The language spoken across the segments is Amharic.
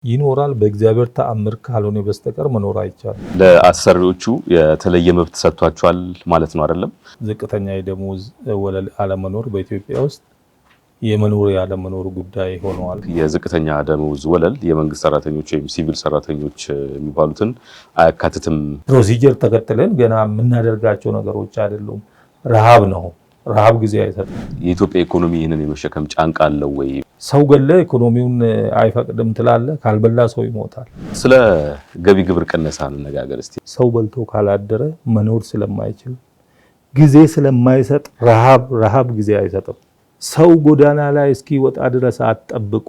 ይኖራል በእግዚአብሔር ተአምር ካልሆነ በስተቀር መኖር አይቻልም። ለአሰሪዎቹ የተለየ መብት ሰጥቷቸዋል ማለት ነው አይደለም? ዝቅተኛ የደሞዝ ወለል አለመኖር በኢትዮጵያ ውስጥ የመኖር ያለመኖር ጉዳይ ሆኗል። የዝቅተኛ ደሞዝ ወለል የመንግስት ሰራተኞች ወይም ሲቪል ሰራተኞች የሚባሉትን አያካትትም። ፕሮሲጀር ተከትለን ገና የምናደርጋቸው ነገሮች አይደሉም። ረሃብ ነው። ረሃብ ጊዜ አይሰጥም። የኢትዮጵያ ኢኮኖሚ ይህንን የመሸከም ጫንቃ አለው ወይ? ሰው ገለ ኢኮኖሚውን አይፈቅድም ትላለ። ካልበላ ሰው ይሞታል። ስለ ገቢ ግብር ቅነሳ እንነጋገር እስቲ። ሰው በልቶ ካላደረ መኖር ስለማይችል ጊዜ ስለማይሰጥ ረሃብ ጊዜ አይሰጥም። ሰው ጎዳና ላይ እስኪወጣ ድረስ አትጠብቁ።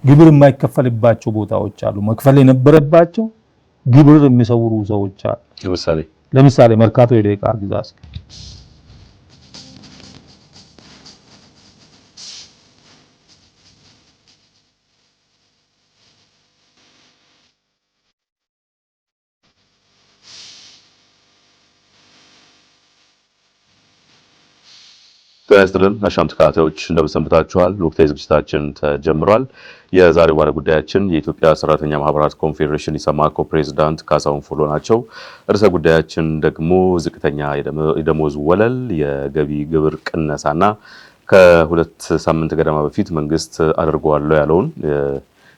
ግብር የማይከፈልባቸው ቦታዎች አሉ። መክፈል የነበረባቸው ግብር የሚሰውሩ ሰዎች አሉ። ለምሳሌ መርካቶ የደቂቃ ግዛስ ጤና አሻም ተከታታዮች እንደምሰንብታችኋል። ወቅታዊ ዝግጅታችን ተጀምሯል። የዛሬው ባለ ጉዳያችን የኢትዮጵያ ሰራተኛ ማህበራት ኮንፌዴሬሽን ኢሰማኮ ፕሬዝዳንት ካሳሁን ፎሎ ናቸው። ርዕሰ ጉዳያችን ደግሞ ዝቅተኛ የደሞዝ ወለል፣ የገቢ ግብር ቅነሳና ከሁለት ሳምንት ገደማ በፊት መንግስት አድርጓለሁ ያለውን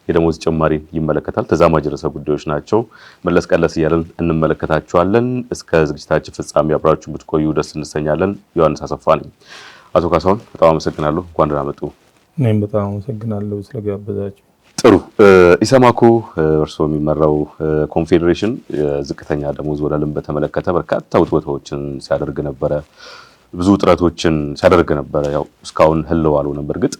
የደሞዝ ጭማሪ ይመለከታል። ተዛማጅ ርዕሰ ጉዳዮች ናቸው። መለስ ቀለስ እያለን እንመለከታቸዋለን። እስከ ዝግጅታችን ፍጻሜ አብራችሁ ብትቆዩ ደስ እንሰኛለን። ዮሐንስ አሰፋ ነኝ። አቶ ካሳሁን በጣም አመሰግናለሁ። እንኳን ደህና መጡ። እኔም በጣም አመሰግናለሁ ስለጋበዛችሁ። ጥሩ። ኢሰማኮ እርስዎ የሚመራው ኮንፌዴሬሽን የዝቅተኛ ደሞዝ ወለልን በተመለከተ በርካታ ውትወታዎችን ሲያደርግ ነበረ፣ ብዙ ጥረቶችን ሲያደርግ ነበረ። ያው እስካሁን ህልው አልሆነም። በእርግጥ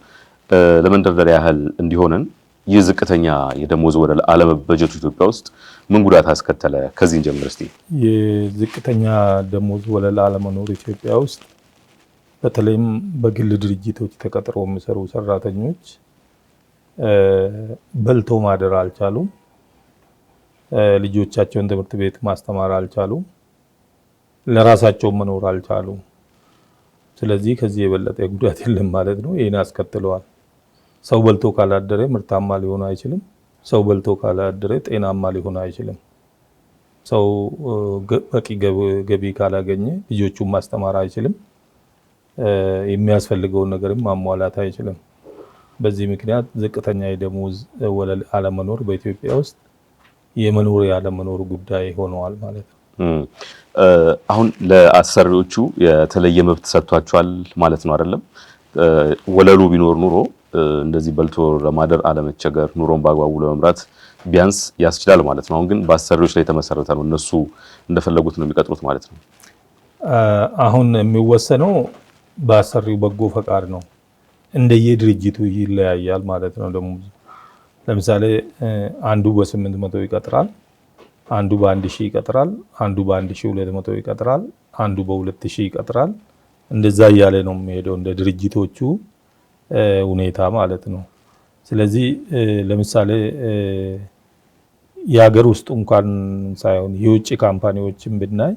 ለመንደርደሪያ ያህል እንዲሆነን ይህ ዝቅተኛ የደሞዝ ወለል አለመበጀቱ ኢትዮጵያ ውስጥ ምን ጉዳት አስከተለ? ከዚህ ጀምር እስቲ። የዝቅተኛ ደሞዝ ወለል አለመኖር ኢትዮጵያ ውስጥ በተለይም በግል ድርጅቶች ተቀጥረው የሚሰሩ ሰራተኞች በልተው ማደር አልቻሉም። ልጆቻቸውን ትምህርት ቤት ማስተማር አልቻሉም። ለራሳቸው መኖር አልቻሉም። ስለዚህ ከዚህ የበለጠ ጉዳት የለም ማለት ነው። ይሄን አስከትለዋል። ሰው በልቶ ካላደረ ምርታማ ሊሆን አይችልም። ሰው በልቶ ካላደረ ጤናማ ሊሆን አይችልም። ሰው በቂ ገቢ ካላገኘ ልጆቹን ማስተማር አይችልም። የሚያስፈልገውን ነገርም ማሟላት አይችልም። በዚህ ምክንያት ዝቅተኛ የደሞዝ ወለል አለመኖር በኢትዮጵያ ውስጥ የመኖር ያለመኖር ጉዳይ ሆኗል ማለት ነው። አሁን ለአሰሪዎቹ የተለየ መብት ሰጥቷቸዋል ማለት ነው አይደለም? ወለሉ ቢኖር ኑሮ እንደዚህ በልቶ ለማደር አለመቸገር፣ ኑሮን በአግባቡ ለመምራት ቢያንስ ያስችላል ማለት ነው። አሁን ግን በአሰሪዎች ላይ የተመሰረተ ነው። እነሱ እንደፈለጉት ነው የሚቀጥሩት ማለት ነው። አሁን የሚወሰነው በአሰሪው በጎ ፈቃድ ነው። እንደየድርጅቱ ይለያያል ማለት ነው። ደግሞ ለምሳሌ አንዱ በ800 ይቀጥራል፣ አንዱ በ1000 ይቀጥራል፣ አንዱ በ1200 ይቀጥራል፣ አንዱ በ2000 ይቀጥራል። እንደዛ እያለ ነው የሚሄደው እንደ ድርጅቶቹ ሁኔታ ማለት ነው። ስለዚህ ለምሳሌ የሀገር ውስጥ እንኳን ሳይሆን የውጭ ካምፓኒዎችን ብናይ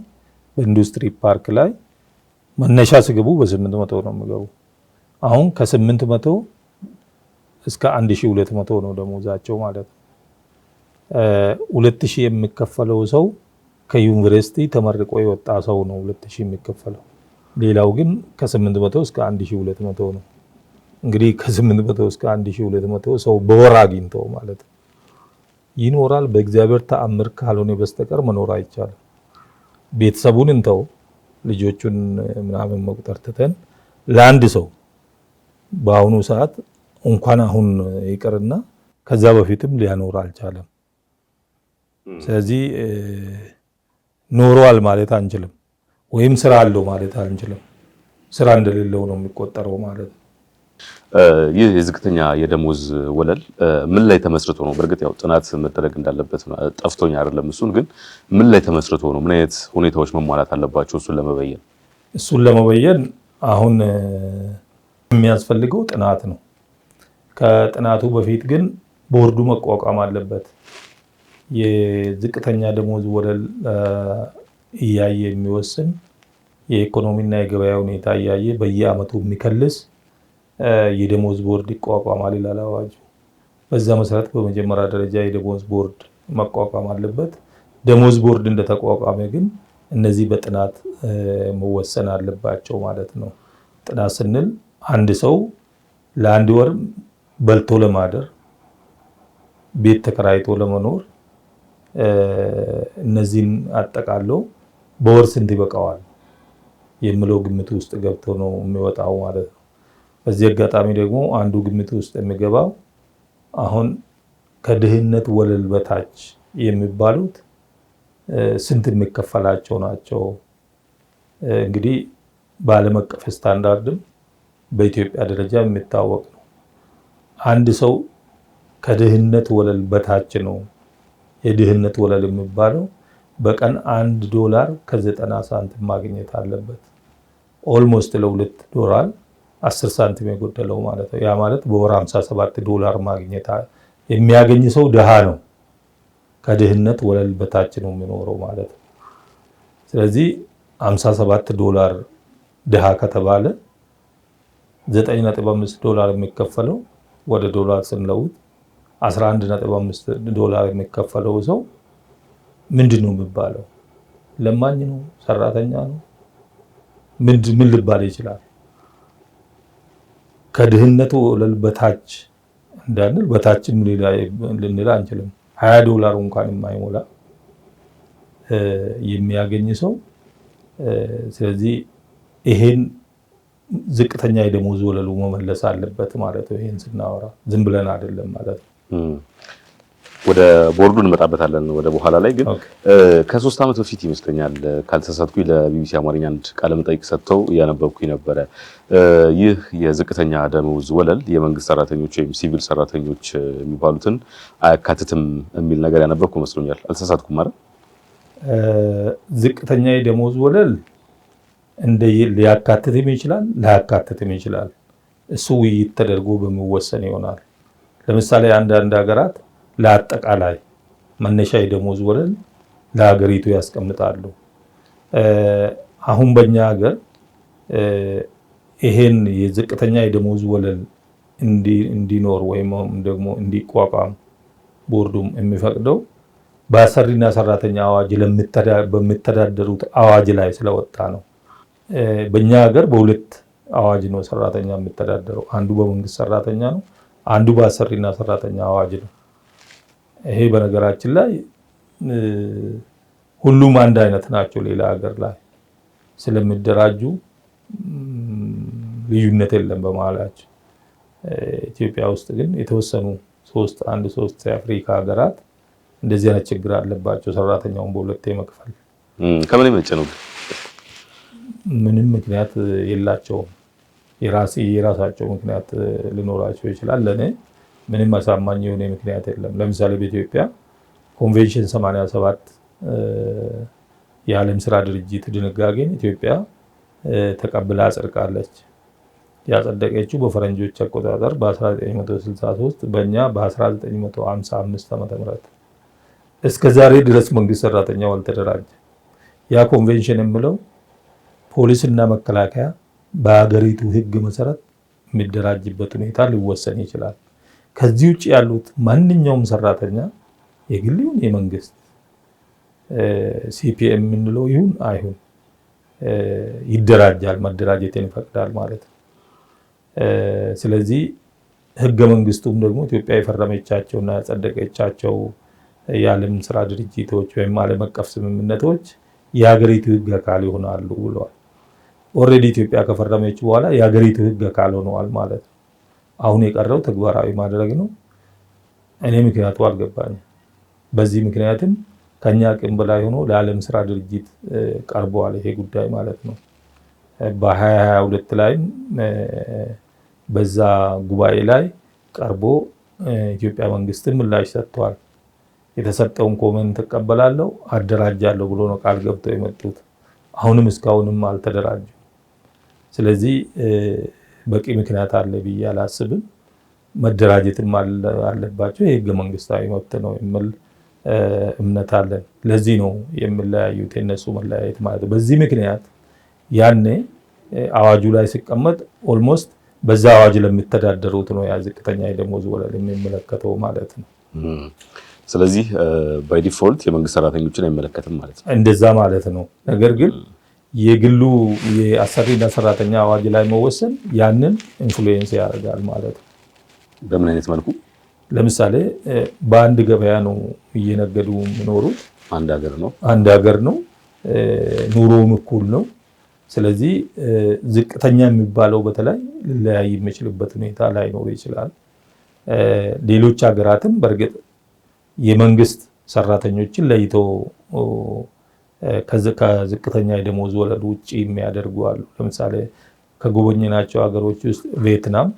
በኢንዱስትሪ ፓርክ ላይ መነሻ ሲገቡ በ800 ነው የሚገቡ። አሁን ከ800 እስከ 1200 ነው ደሞዛቸው ማለት ነው። 2000 የሚከፈለው ሰው ከዩኒቨርሲቲ ተመርቆ የወጣ ሰው ነው 2000 የሚከፈለው። ሌላው ግን ከ800 እስከ 1200 ነው። እንግዲህ ከ800 እስከ 1200 ሰው በወር አግኝተው ማለት ነው። ይኖራል በእግዚአብሔር ተአምር ካልሆነ በስተቀር መኖር አይቻልም። ቤተሰቡን እንተው፣ ልጆቹን ምናምን መቁጠር ትተን ለአንድ ሰው በአሁኑ ሰዓት እንኳን አሁን ይቀርና ከዛ በፊትም ሊያኖር አልቻለም። ስለዚህ ኖሯል ማለት አንችልም፣ ወይም ስራ አለው ማለት አንችልም። ስራ እንደሌለው ነው የሚቆጠረው ማለት ነው። ይህ የዝቅተኛ የደሞዝ ወለል ምን ላይ ተመስርቶ ነው? በእርግጥ ያው ጥናት መደረግ እንዳለበት ጠፍቶኝ አይደለም። እሱን ግን ምን ላይ ተመስርቶ ነው? ምን አይነት ሁኔታዎች መሟላት አለባቸው? እሱን ለመበየን አሁን የሚያስፈልገው ጥናት ነው። ከጥናቱ በፊት ግን ቦርዱ መቋቋም አለበት። የዝቅተኛ ደሞዝ ወለል እያየ የሚወስን የኢኮኖሚና የገበያ ሁኔታ እያየ በየአመቱ የሚከልስ የደሞዝ ቦርድ ይቋቋማል ይላል አዋጁ። በዛ መሰረት በመጀመሪያ ደረጃ የደሞዝ ቦርድ መቋቋም አለበት። ደሞዝ ቦርድ እንደተቋቋመ ግን እነዚህ በጥናት መወሰን አለባቸው ማለት ነው። ጥናት ስንል አንድ ሰው ለአንድ ወር በልቶ ለማደር፣ ቤት ተከራይቶ ለመኖር እነዚህን አጠቃለው በወር ስንት ይበቃዋል የሚለው ግምት ውስጥ ገብቶ ነው የሚወጣው ማለት ነው። በዚህ አጋጣሚ ደግሞ አንዱ ግምት ውስጥ የሚገባው አሁን ከድህነት ወለል በታች የሚባሉት ስንት የሚከፈላቸው ናቸው። እንግዲህ በዓለም አቀፍ ስታንዳርድም በኢትዮጵያ ደረጃ የሚታወቅ ነው። አንድ ሰው ከድህነት ወለል በታች ነው። የድህነት ወለል የሚባለው በቀን $1 ከ90 ሳንቲም ማግኘት አለበት። ኦልሞስት $2 10 ሳንቲም የጎደለው ማለት ነው። ያ ማለት በወር $57 ማግኘት የሚያገኝ ሰው ድሃ ነው። ከድህነት ወለል በታች ነው የሚኖረው ማለት ነው። ስለዚህ $57 ድሃ ከተባለ $9.5 የሚከፈለው ወደ ዶላር ስንለውጥ $11.5 የሚከፈለው ሰው ምንድን ነው የሚባለው? ለማኝ ነው? ሰራተኛ ነው? ምን ሊባል ይችላል? ከድህነት ወለል በታች እንዳንል በታችም ልንል አንችልም። $20 እንኳን የማይሞላ የሚያገኝ ሰው ስለዚህ ይሄን ዝቅተኛ የደሞዝ ወለሉ መመለስ አለበት ማለት ነው። ይሄን ስናወራ ዝም ብለን አይደለም ማለት ነው። ወደ ቦርዱ እንመጣበታለን ወደ በኋላ ላይ ግን ከ3 ዓመት በፊት ይመስለኛል ካልተሳሳትኩኝ ለቢቢሲ አማርኛ አንድ ቃለ መጠይቅ ሰጥተው እያነበብኩኝ ነበረ። ይህ የዝቅተኛ ደሞዝ ወለል የመንግስት ሰራተኞች ወይም ሲቪል ሰራተኞች የሚባሉትን አያካትትም የሚል ነገር ያነበብኩ መስሎኛል። አልተሳሳትኩም ማለት? ዝቅተኛ የደሞዝ ወለል ሊያካትትም ይችላል ላያካትትም ይችላል። እሱ ውይይት ተደርጎ በሚወሰን ይሆናል። ለምሳሌ አንዳንድ ሀገራት ለአጠቃላይ መነሻ የደሞዝ ወለል ለሀገሪቱ ያስቀምጣሉ። አሁን በእኛ ሀገር ይሄን የዝቅተኛ የደሞዝ ወለል እንዲኖር ወይም ደግሞ እንዲቋቋም ቦርዱም የሚፈቅደው በአሰሪና ሰራተኛ አዋጅ በሚተዳደሩት አዋጅ ላይ ስለወጣ ነው። በእኛ ሀገር በሁለት አዋጅ ነው ሰራተኛ የሚተዳደረው። አንዱ በመንግስት ሰራተኛ ነው፣ አንዱ በአሰሪና ሰራተኛ አዋጅ ነው። ይሄ በነገራችን ላይ ሁሉም አንድ አይነት ናቸው። ሌላ ሀገር ላይ ስለሚደራጁ ልዩነት የለም በመሃላቸው። ኢትዮጵያ ውስጥ ግን የተወሰኑ ሶስት የአፍሪካ ሀገራት እንደዚህ አይነት ችግር አለባቸው። ሰራተኛውን በሁለት መክፈል ከምን የመነጨ ነው? ምንም ምክንያት የላቸውም። የራሳቸው ምክንያት ሊኖራቸው ይችላል። ለእኔ ምንም አሳማኝ የሆነ ምክንያት የለም። ለምሳሌ በኢትዮጵያ ኮንቬንሽን 87 የዓለም ስራ ድርጅት ድንጋጌን ኢትዮጵያ ተቀብላ አጽድቃለች። ያጸደቀችው በፈረንጆች አቆጣጠር በ1963 በእኛ በ1955 ዓ.ም። እስከ ዛሬ ድረስ መንግስት ሰራተኛው አልተደራጀ። ያ ኮንቬንሽን የሚለው ፖሊስና መከላከያ በሀገሪቱ ህግ መሰረት የሚደራጅበት ሁኔታ ሊወሰን ይችላል። ከዚህ ውጭ ያሉት ማንኛውም ሰራተኛ የግል ይሁን የመንግስት ሲፒኤም የምንለው ይሁን አይሁን ይደራጃል፣ መደራጀትን ይፈቅዳል ማለት ነው። ስለዚህ ህገ መንግስቱም ደግሞ ኢትዮጵያ የፈረመቻቸውና ያጸደቀቻቸው የዓለም ስራ ድርጅቶች ወይም ዓለም አቀፍ ስምምነቶች የሀገሪቱ ህግ አካል ይሆናሉ ብለዋል። ኦልሬዲ ኢትዮጵያ ከፈረመች በኋላ የሀገሪቱ ህግ አካል ሆነዋል ማለት ነው። አሁን የቀረው ተግባራዊ ማድረግ ነው። እኔ ምክንያቱ አልገባኝም። በዚህ ምክንያትም ከኛ አቅም በላይ ሆኖ ለዓለም ስራ ድርጅት ቀርበዋል ይሄ ጉዳይ ማለት ነው። በ2022 ላይ በዛ ጉባኤ ላይ ቀርቦ ኢትዮጵያ መንግስትን ምላሽ ሰጥቷል። የተሰጠውን ኮሜንት ተቀበላለሁ አደራጃለሁ ብሎ ነው ቃል ገብቶ የመጡት። አሁንም እስካሁንም አልተደራጁም። ስለዚህ በቂ ምክንያት አለ ብዬ አላስብም። መደራጀትም አለባቸው። የህገ መንግስታዊ መብት ነው የሚል እምነት አለን። ለዚህ ነው የሚለያዩት፣ የነሱ መለያየት ማለት ነው። በዚህ ምክንያት ያኔ አዋጁ ላይ ሲቀመጥ ኦልሞስት በዛ አዋጅ ለሚተዳደሩት ነው ያ ዝቅተኛ የደሞዝ ወለል የሚመለከተው ማለት ነው። ስለዚህ ባይ ዲፎልት የመንግስት ሰራተኞችን አይመለከትም ማለት ነው። እንደዛ ማለት ነው። ነገር ግን የግሉ የአሰሪና ሰራተኛ አዋጅ ላይ መወሰን ያንን ኢንፍሉዌንስ ያደርጋል ማለት ነው። በምን አይነት መልኩ? ለምሳሌ በአንድ ገበያ ነው እየነገዱ የሚኖሩት። አንድ ሀገር ነው፣ ኑሮውም እኩል ነው። ስለዚህ ዝቅተኛ የሚባለው በተለይ ሊለያይ የሚችልበት ሁኔታ ላይኖር ይችላል። ሌሎች ሀገራትም በእርግጥ የመንግስት ሰራተኞችን ለይቶ ከዝቅተኛ የደሞዝ ወለል ውጭ የሚያደርጉ አሉ። ለምሳሌ ከጎበኘናቸው ሀገሮች ውስጥ ቪየትናም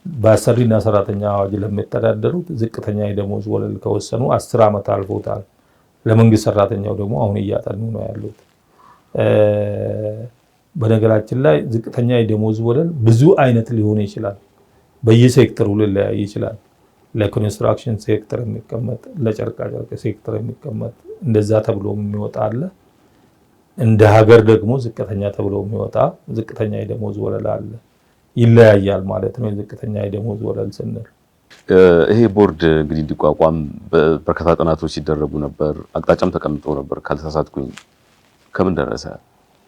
በአሰሪና ሰራተኛ አዋጅ ለሚተዳደሩት ዝቅተኛ የደሞዝ ወለል ከወሰኑ 10 ዓመት አልፎታል። ለመንግስት ሰራተኛው ደግሞ አሁን እያጠኑ ነው ያሉት። በነገራችን ላይ ዝቅተኛ የደሞዝ ወለል ብዙ አይነት ሊሆን ይችላል። በየሴክተሩ ሊለያይ ይችላል። ለኮንስትራክሽን ሴክተር የሚቀመጥ፣ ለጨርቃጨርቅ ሴክተር የሚቀመጥ እንደዛ ተብሎ የሚወጣ አለ። እንደ ሀገር ደግሞ ዝቅተኛ ተብሎ የሚወጣ ዝቅተኛ የደሞዝ ወለል አለ። ይለያያል ማለት ነው። የዝቅተኛ የደሞዝ ወለል ስንል ይሄ ቦርድ እንግዲህ እንዲቋቋም በርካታ ጥናቶች ሲደረጉ ነበር፣ አቅጣጫም ተቀምጦ ነበር ካልተሳሳትኩኝ። ከምን ደረሰ?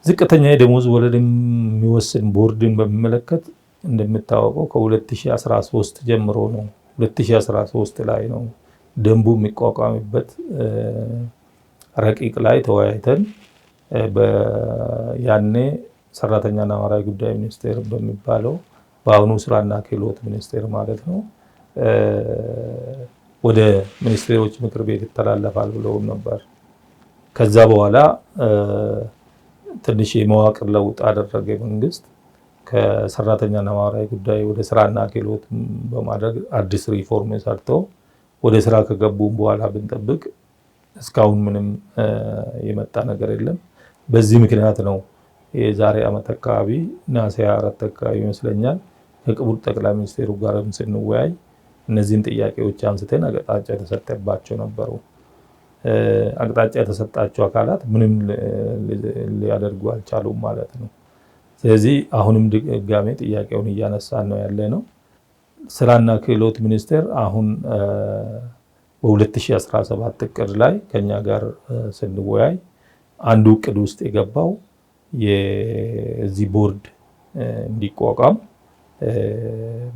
ዝቅተኛ የደሞዝ ወለል የሚወስን ቦርድን በሚመለከት እንደምታወቀው ከ2013 ጀምሮ ነው። 2013 ላይ ነው ደንቡ የሚቋቋምበት ረቂቅ ላይ ተወያይተን ያኔ ሰራተኛና ማህበራዊ ጉዳይ ሚኒስቴር በሚባለው በአሁኑ ስራና ክህሎት ሚኒስቴር ማለት ነው ወደ ሚኒስቴሮች ምክር ቤት ይተላለፋል ብለው ነበር። ከዛ በኋላ ትንሽ የመዋቅር ለውጥ አደረገ መንግስት። ከሰራተኛና ማህበራዊ ጉዳይ ወደ ስራና ክህሎት በማድረግ አዲስ ሪፎርም ሰርተው ወደ ስራ ከገቡ በኋላ ብንጠብቅ እስካሁን ምንም የመጣ ነገር የለም። በዚህ ምክንያት ነው የዛሬ ዓመት አካባቢ ነሐሴ 24 አካባቢ ይመስለኛል ከክቡር ጠቅላይ ሚኒስቴሩ ጋርም ስንወያይ እነዚህን ጥያቄዎች አንስተን አቅጣጫ የተሰጠባቸው ነበሩ። አቅጣጫ የተሰጣቸው አካላት ምንም ሊያደርጉ አልቻሉም ማለት ነው። ስለዚህ አሁንም ድጋሜ ጥያቄውን እያነሳን ነው ያለ ነው። ስራና ክህሎት ሚኒስቴር አሁን በ2017 እቅድ ላይ ከኛ ጋር ስንወያይ አንዱ እቅድ ውስጥ የገባው የዚህ ቦርድ እንዲቋቋም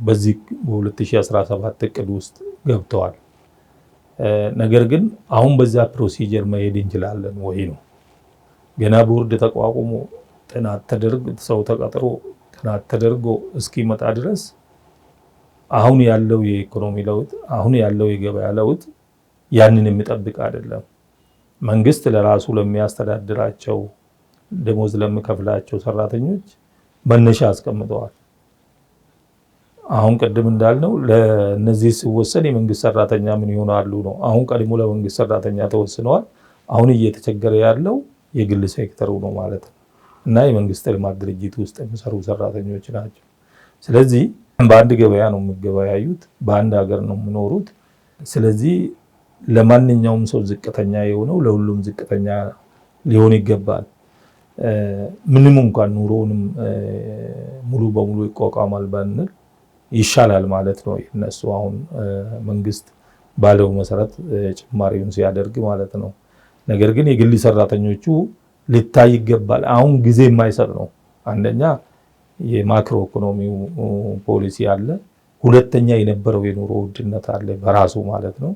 በዚህ በ2017 እቅድ ውስጥ ገብተዋል። ነገር ግን አሁን በዛ ፕሮሲጀር መሄድ እንችላለን ወይ ነው። ገና ቦርድ ተቋቁሞ ጥናት ተደርጎ ሰው ተቀጥሮ ጥናት ተደርጎ እስኪመጣ ድረስ አሁን ያለው የኢኮኖሚ ለውጥ፣ አሁን ያለው የገበያ ለውጥ ያንን የሚጠብቅ አይደለም። መንግስት ለራሱ ለሚያስተዳድራቸው ደሞዝ ለሚከፍላቸው ሰራተኞች መነሻ አስቀምጠዋል። አሁን ቅድም እንዳልነው ለነዚህ ሲወሰን የመንግስት ሰራተኛ ምን ይሆናሉ ነው። አሁን ቀድሞ ለመንግስት ሰራተኛ ተወስነዋል። አሁን እየተቸገረ ያለው የግል ሴክተሩ ነው ማለት ነው እና የመንግስት ልማት ድርጅት ውስጥ የሚሰሩ ሰራተኞች ናቸው። ስለዚህ በአንድ ገበያ ነው የሚገበያዩት፣ በአንድ ሀገር ነው የሚኖሩት። ስለዚህ ለማንኛውም ሰው ዝቅተኛ የሆነው ለሁሉም ዝቅተኛ ሊሆን ይገባል። ምንም እንኳን ኑሮውንም ሙሉ በሙሉ ይቋቋማል ባንል ይሻላል ማለት ነው። እነሱ አሁን መንግስት ባለው መሰረት ጭማሪውን ሲያደርግ ማለት ነው። ነገር ግን የግል ሰራተኞቹ ሊታይ ይገባል። አሁን ጊዜ የማይሰጥ ነው። አንደኛ የማክሮ ኢኮኖሚው ፖሊሲ አለ፣ ሁለተኛ የነበረው የኑሮ ውድነት አለ በራሱ ማለት ነው።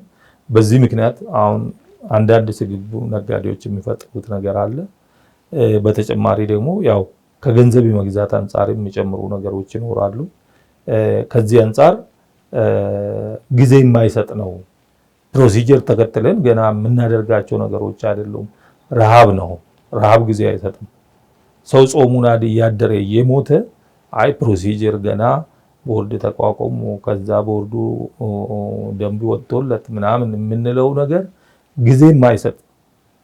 በዚህ ምክንያት አሁን አንዳንድ ስግብግብ ነጋዴዎች የሚፈጥሩት ነገር አለ። በተጨማሪ ደግሞ ያው ከገንዘብ የመግዛት አንጻር የሚጨምሩ ነገሮች ይኖራሉ። ከዚህ አንጻር ጊዜ የማይሰጥ ነው። ፕሮሲጀር ተከትለን ገና የምናደርጋቸው ነገሮች አይደሉም። ረሃብ ነው። ረሃብ ጊዜ አይሰጥም። ሰው ጾሙን እያደረ እየሞተ አይ ፕሮሲጀር ገና ቦርድ ተቋቁሞ ከዛ ቦርዱ ደንብ ወጥቶለት ምናምን የምንለው ነገር ጊዜ የማይሰጥ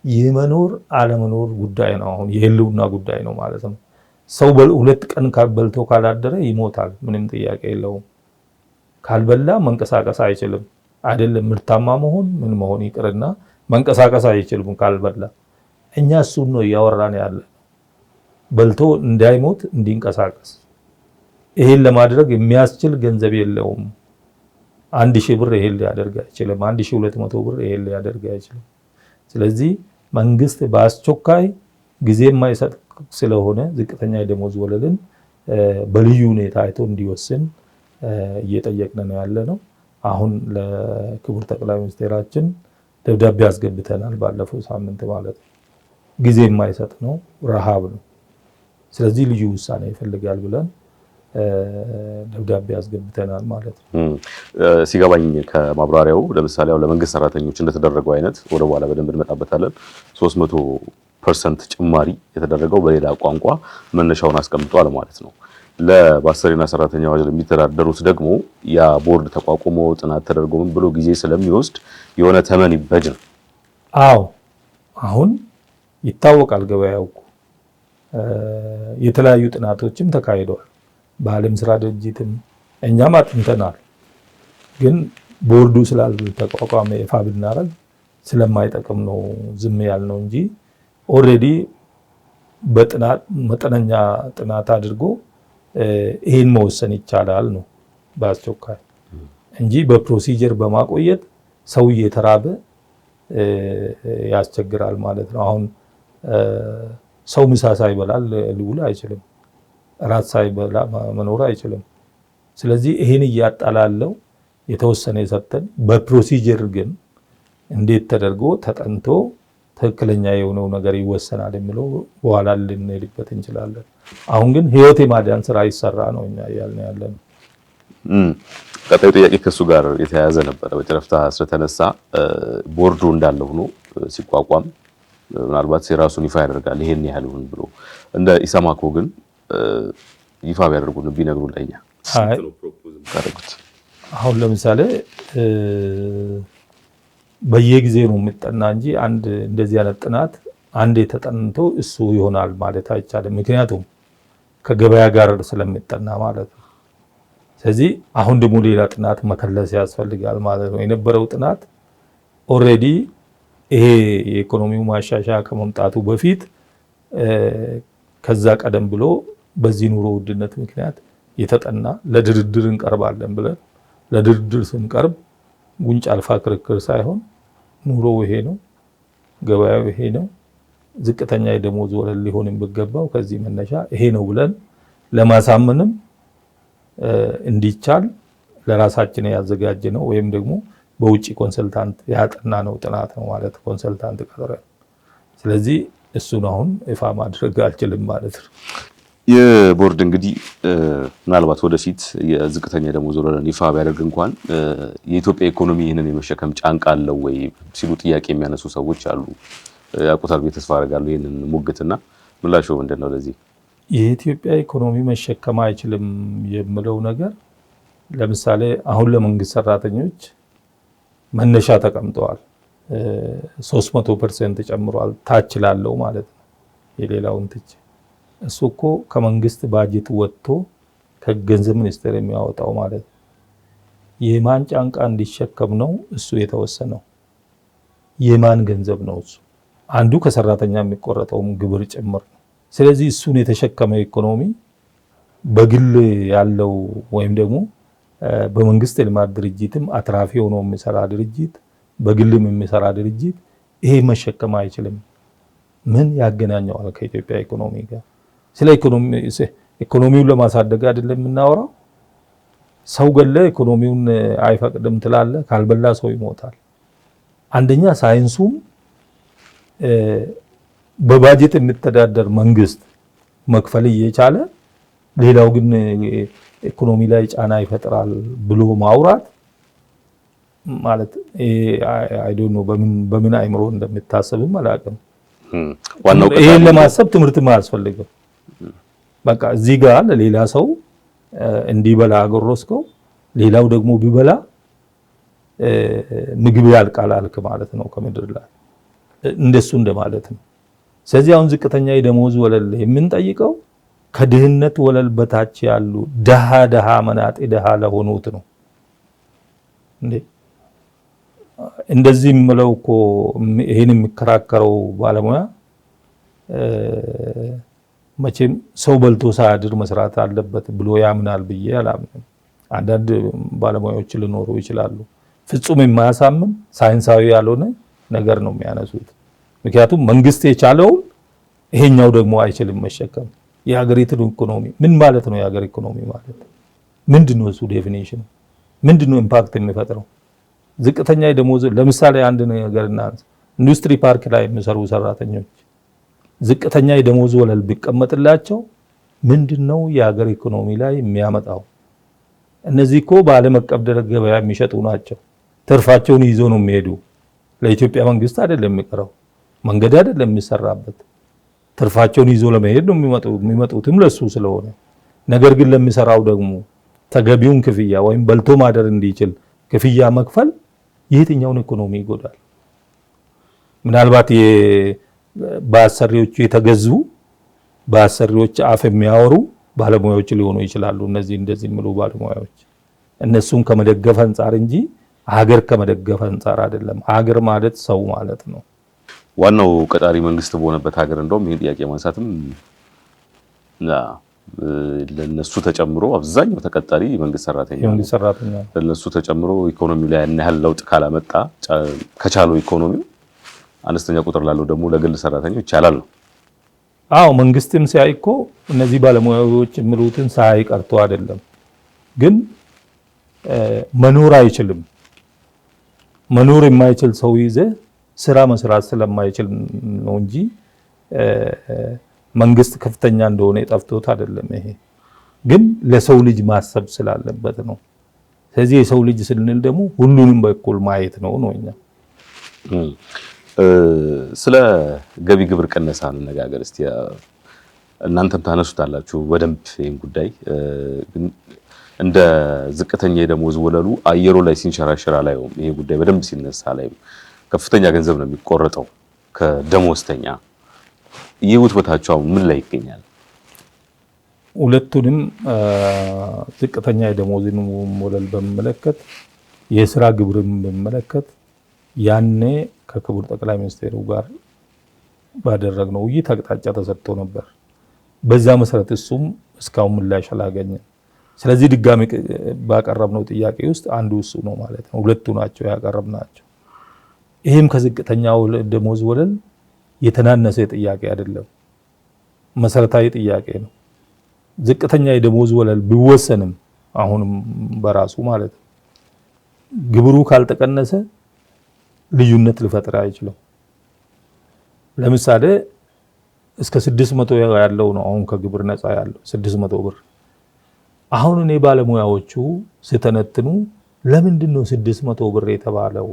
የመኖር አለመኖር ጉዳይ ነው። አሁን የህልውና ጉዳይ ነው ማለት ነው። ሰው ሁለት ቀን በልቶ ካላደረ ይሞታል። ምንም ጥያቄ የለውም። ካልበላ መንቀሳቀስ አይችልም። አይደለም ምርታማ መሆን ምን መሆን ይቅርና መንቀሳቀስ አይችልም ካልበላ። እኛ እሱን ነው እያወራን ያለ፣ በልቶ እንዳይሞት እንዲንቀሳቀስ። ይሄን ለማድረግ የሚያስችል ገንዘብ የለውም። 1000 ብር ይሄን ሊያደርግ አይችልም። 1200 ብር ይሄን ሊያደርግ አይችልም። ስለዚህ መንግስት በአስቸኳይ ጊዜ የማይሰጥ ስለሆነ ዝቅተኛ የደሞዝ ወለልን በልዩ ሁኔታ አይቶ እንዲወስን እየጠየቅን ነው ያለ ነው። አሁን ለክቡር ጠቅላይ ሚኒስትራችን ደብዳቤ አስገብተናል፣ ባለፈው ሳምንት ማለት ነው። ጊዜ የማይሰጥ ነው፣ ረሃብ ነው። ስለዚህ ልዩ ውሳኔ ይፈልጋል ብለን ደብዳቤ አስገብተናል ማለት ነው። ሲገባኝ ከማብራሪያው ለምሳሌ ለመንግስት ሰራተኞች እንደተደረገው አይነት ወደ በኋላ በደንብ እንመጣበታለን 300% ጭማሪ የተደረገው በሌላ ቋንቋ መነሻውን አስቀምጧል ማለት ነው። ለአሰሪና ሰራተኛ አዋጅ ለሚተዳደሩት ደግሞ ያ ቦርድ ተቋቁሞ ጥናት ተደርጎ ምን ብሎ ጊዜ ስለሚወስድ የሆነ ተመን ይበጅ ነው። አዎ አሁን ይታወቃል ገበያው እኮ የተለያዩ ጥናቶችም ተካሂደዋል። በዓለም ስራ ድርጅትም እኛም አጥንተናል። ግን ቦርዱ ስላልተቋቋመ ይፋ ብናረግ ስለማይጠቅም ነው ዝም ያልነው እንጂ ኦልሬዲ በጥናት መጠነኛ ጥናት አድርጎ ይሄን መወሰን ይቻላል ነው በአስቸኳይ እንጂ በፕሮሲጀር በማቆየት ሰው እየተራበ ያስቸግራል ማለት ነው። አሁን ሰው ምሳ ሳይበላ ሊውል አይችልም፣ ራት ሳይበላ መኖር አይችልም። ስለዚህ ይሄን እያጣላለው የተወሰነ የሰጠን በፕሮሲጀር ግን እንዴት ተደርጎ ተጠንቶ ትክክለኛ የሆነው ነገር ይወሰናል የሚለው በኋላ ልንሄድበት እንችላለን። አሁን ግን ህይወት የማዳን ስራ ይሰራ ነው እኛ እያልን ያለን። ቀጣዩ ጥያቄ ከሱ ጋር የተያያዘ ነበረ። በጨረፍታ ስለተነሳ ቦርዱ እንዳለ ሆኖ ሲቋቋም ምናልባት የራሱን ይፋ ያደርጋል ይሄን ያህሉን ብሎ እንደ ኢሰማኮ ግን ይፋ ቢያደርጉን ቢነግሩን ለኛ አሁን ለምሳሌ በየጊዜው ነው የሚጠና እንጂ አንድ እንደዚህ አይነት ጥናት አንዴ ተጠንቶ እሱ ይሆናል ማለት አይቻልም። ምክንያቱም ከገበያ ጋር ስለሚጠና ማለት ነው። ስለዚህ አሁን ደግሞ ሌላ ጥናት መከለስ ያስፈልጋል ማለት ነው። የነበረው ጥናት ኦልሬዲ ይሄ የኢኮኖሚው ማሻሻያ ከመምጣቱ በፊት ከዛ ቀደም ብሎ በዚህ ኑሮ ውድነት ምክንያት የተጠና ለድርድር እንቀርባለን ብለን ለድርድር ስንቀርብ ጉንጭ አልፋ ክርክር ሳይሆን ኑሮ ይሄ ነው፣ ገበያው ይሄ ነው፣ ዝቅተኛ የደሞዝ ወለል ሊሆን የሚገባው ከዚህ መነሻ ይሄ ነው ብለን ለማሳመንም እንዲቻል ለራሳችን ያዘጋጀ ነው ወይም ደግሞ በውጪ ኮንሰልታንት ያጠና ነው ጥናት ነው ማለት ኮንሰልታንት ቀጥረን። ስለዚህ እሱን አሁን ይፋ ማድረግ አልችልም ማለት ነው። የቦርድ እንግዲህ ምናልባት ወደፊት የዝቅተኛ ደሞዝ ወለልን ይፋ ቢያደርግ እንኳን የኢትዮጵያ ኢኮኖሚ ይህንን የመሸከም ጫንቃ አለው ወይ ሲሉ ጥያቄ የሚያነሱ ሰዎች አሉ። ያውቁታል ብዬ ተስፋ አደርጋለሁ ይህንን ሙግትና ምላሹ ምንድን ነው? ለዚህ የኢትዮጵያ ኢኮኖሚ መሸከም አይችልም የምለው ነገር ለምሳሌ አሁን ለመንግስት ሰራተኞች መነሻ ተቀምጠዋል። 300% ጨምሯል ታች ላለው ማለት ነው። የሌላውን ትች እሱ እኮ ከመንግስት ባጀት ወጥቶ ከገንዘብ ሚኒስቴር የሚያወጣው ማለት ነው። የማን ጫንቃ እንዲሸከም ነው እሱ የተወሰነው? የማን ገንዘብ ነው እሱ? አንዱ ከሰራተኛ የሚቆረጠውም ግብር ጭምር ነው። ስለዚህ እሱን የተሸከመ ኢኮኖሚ በግል ያለው ወይም ደግሞ በመንግስት የልማት ድርጅትም አትራፊ ሆኖ የሚሰራ ድርጅት በግልም የሚሰራ ድርጅት ይሄ መሸከም አይችልም። ምን ያገናኘዋል ከኢትዮጵያ ኢኮኖሚ ጋር? ስለ ኢኮኖሚውን ለማሳደግ አይደለም የምናወራው። ሰው ገለ ኢኮኖሚውን አይፈቅድም ትላለ። ካልበላ ሰው ይሞታል። አንደኛ ሳይንሱም በባጀት የሚተዳደር መንግስት መክፈል እየቻለ ሌላው ግን ኢኮኖሚ ላይ ጫና ይፈጥራል ብሎ ማውራት ማለት አይ ዶንት ኖ በምን አይምሮ እንደሚታሰብም አላውቅም። ይሄን ለማሰብ ትምህርትም አያስፈልግም። በቃ እዚህ ጋር ለሌላ ሰው እንዲበላ አጎረስከው፣ ሌላው ደግሞ ቢበላ ምግብ ያልቃል አልክ ማለት ነው ከምድር ላይ እንደሱ እንደማለት ነው። ስለዚህ አሁን ዝቅተኛ የደሞዝ ወለል የምንጠይቀው ከድህነት ወለል በታች ያሉ ደሃ መናጤ ደሃ ለሆኑት ነው እንዴ። እንደዚህ የምለው እኮ ይሄን የሚከራከረው ባለሙያ መቼም ሰው በልቶ ሳያድር መስራት አለበት ብሎ ያምናል ብዬ አላምንም። አንዳንድ ባለሙያዎች ሊኖሩ ይችላሉ። ፍጹም የማያሳምን ሳይንሳዊ ያልሆነ ነገር ነው የሚያነሱት። ምክንያቱም መንግስት የቻለውን ይሄኛው ደግሞ አይችልም መሸከም። የሀገሪቱን ኢኮኖሚ ምን ማለት ነው? የሀገር ኢኮኖሚ ማለት ምንድነው? እሱ ዴፊኒሽን ምንድነው? ኢምፓክት የሚፈጥረው ዝቅተኛ የደሞዝ ለምሳሌ አንድ ነገር እናንሳ። ኢንዱስትሪ ፓርክ ላይ የሚሰሩ ሰራተኞች ዝቅተኛ የደሞዝ ወለል ቢቀመጥላቸው ምንድነው የሀገር ኢኮኖሚ ላይ የሚያመጣው? እነዚህ እኮ በዓለም አቀፍ ገበያ የሚሸጡ ናቸው። ትርፋቸውን ይዞ ነው የሚሄዱ። ለኢትዮጵያ መንግስት አይደለም የሚቀረው፣ መንገድ አይደለም የሚሰራበት። ትርፋቸውን ይዞ ለመሄድ ነው የሚመጡትም ለሱ ስለሆነ። ነገር ግን ለሚሰራው ደግሞ ተገቢውን ክፍያ ወይም በልቶ ማደር እንዲችል ክፍያ መክፈል የትኛውን ኢኮኖሚ ይጎዳል? ምናልባት በአሰሪዎቹ የተገዙ በአሰሪዎች አፍ የሚያወሩ ባለሙያዎች ሊሆኑ ይችላሉ። እነዚህ እንደዚህ የሚሉ ባለሙያዎች እነሱን ከመደገፍ አንጻር እንጂ ሀገር ከመደገፍ አንጻር አይደለም። ሀገር ማለት ሰው ማለት ነው። ዋናው ቀጣሪ መንግስት በሆነበት ሀገር እንደውም ይሄን ጥያቄ ማንሳትም ለነሱ ተጨምሮ አብዛኛው ተቀጣሪ መንግስት ሰራተኛ ለነሱ ተጨምሮ ኢኮኖሚው ላይ ያን ያህል ለውጥ ካላመጣ ከቻለው ኢኮኖሚው አነስተኛ ቁጥር ላለው ደግሞ ለግል ሰራተኞች ይቻላል ነው። አዎ መንግስትም ሲያይ እኮ እነዚህ ባለሙያዎች የሚሉትን ሳያይ ቀርቶ አይደለም። ግን መኖር አይችልም። መኖር የማይችል ሰው ይዘህ ስራ መስራት ስለማይችል ነው እንጂ መንግስት ከፍተኛ እንደሆነ ጠፍቶት አይደለም። ይሄ ግን ለሰው ልጅ ማሰብ ስላለበት ነው። ስለዚህ የሰው ልጅ ስንል ደግሞ ሁሉንም በኩል ማየት ነው እኛ። ስለ ገቢ ግብር ቅነሳ እንነጋገር እስቲ። እናንተም ታነሱታላችሁ በደንብ ይሄን ጉዳይ። ግን እንደ ዝቅተኛ የደሞዝ ወለሉ አየሩ ላይ ሲንሸራሸራ ላይ ይሄ ጉዳይ በደንብ ሲነሳ ላይ ከፍተኛ ገንዘብ ነው የሚቆረጠው ከደሞዝተኛ። ይሁት በታቸው ምን ላይ ይገኛል? ሁለቱንም ዝቅተኛ የደሞዝን ወለል በመመለከት የስራ ግብርን በመመለከት ያኔ ከክቡር ጠቅላይ ሚኒስትሩ ጋር ባደረግነው ውይይት አቅጣጫ ተሰጥቶ ነበር። በዛ መሰረት እሱም እስካሁን ምላሽ አላገኘም። ስለዚህ ድጋሚ ባቀረብነው ጥያቄ ውስጥ አንዱ እሱ ነው ማለት ነው። ሁለቱ ናቸው ያቀረብናቸው። ይህም ከዝቅተኛው ደሞዝ ወለል የተናነሰ ጥያቄ አይደለም፣ መሰረታዊ ጥያቄ ነው። ዝቅተኛ የደሞዝ ወለል ቢወሰንም አሁንም በራሱ ማለት ነው ግብሩ ካልተቀነሰ ልዩነት ሊፈጥር አይችልም። ለምሳሌ እስከ 600 ያለው ነው አሁን ከግብር ነፃ ያለው 600 ብር። አሁን እኔ ባለሙያዎቹ ሲተነትኑ ለምንድን ነው 600 ብር የተባለው?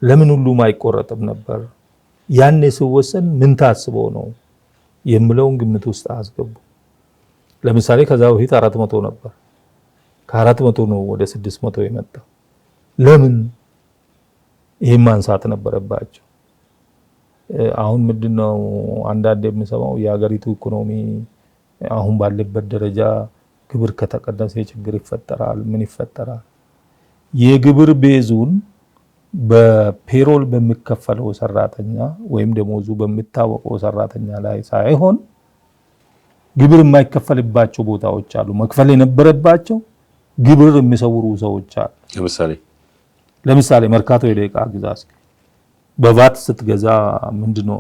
ለምን ሁሉም አይቆረጥም ነበር? ያኔ ሲወሰን ምን ታስቦ ነው የሚለውን ግምት ውስጥ አስገቡ። ለምሳሌ ከዛ በፊት 400 ነበር። ከ400 ነው ወደ 600 የመጣው። ለምን? ይሄን ማንሳት ነበረባቸው። አሁን ምንድነው አንዳንድ የምሰማው የሀገሪቱ ኢኮኖሚ አሁን ባለበት ደረጃ ግብር ከተቀነሰ ችግር ይፈጠራል። ምን ይፈጠራል? የግብር ቤዙን በፔሮል በሚከፈለው ሰራተኛ ወይም ደሞዙ በሚታወቀው ሰራተኛ ላይ ሳይሆን ግብር የማይከፈልባቸው ቦታዎች አሉ። መክፈል የነበረባቸው ግብር የሚሰውሩ ሰዎች አሉ። ለምሳሌ መርካቶ የደቂቃ ግዛ እስኪ በቫት ስትገዛ ምንድነው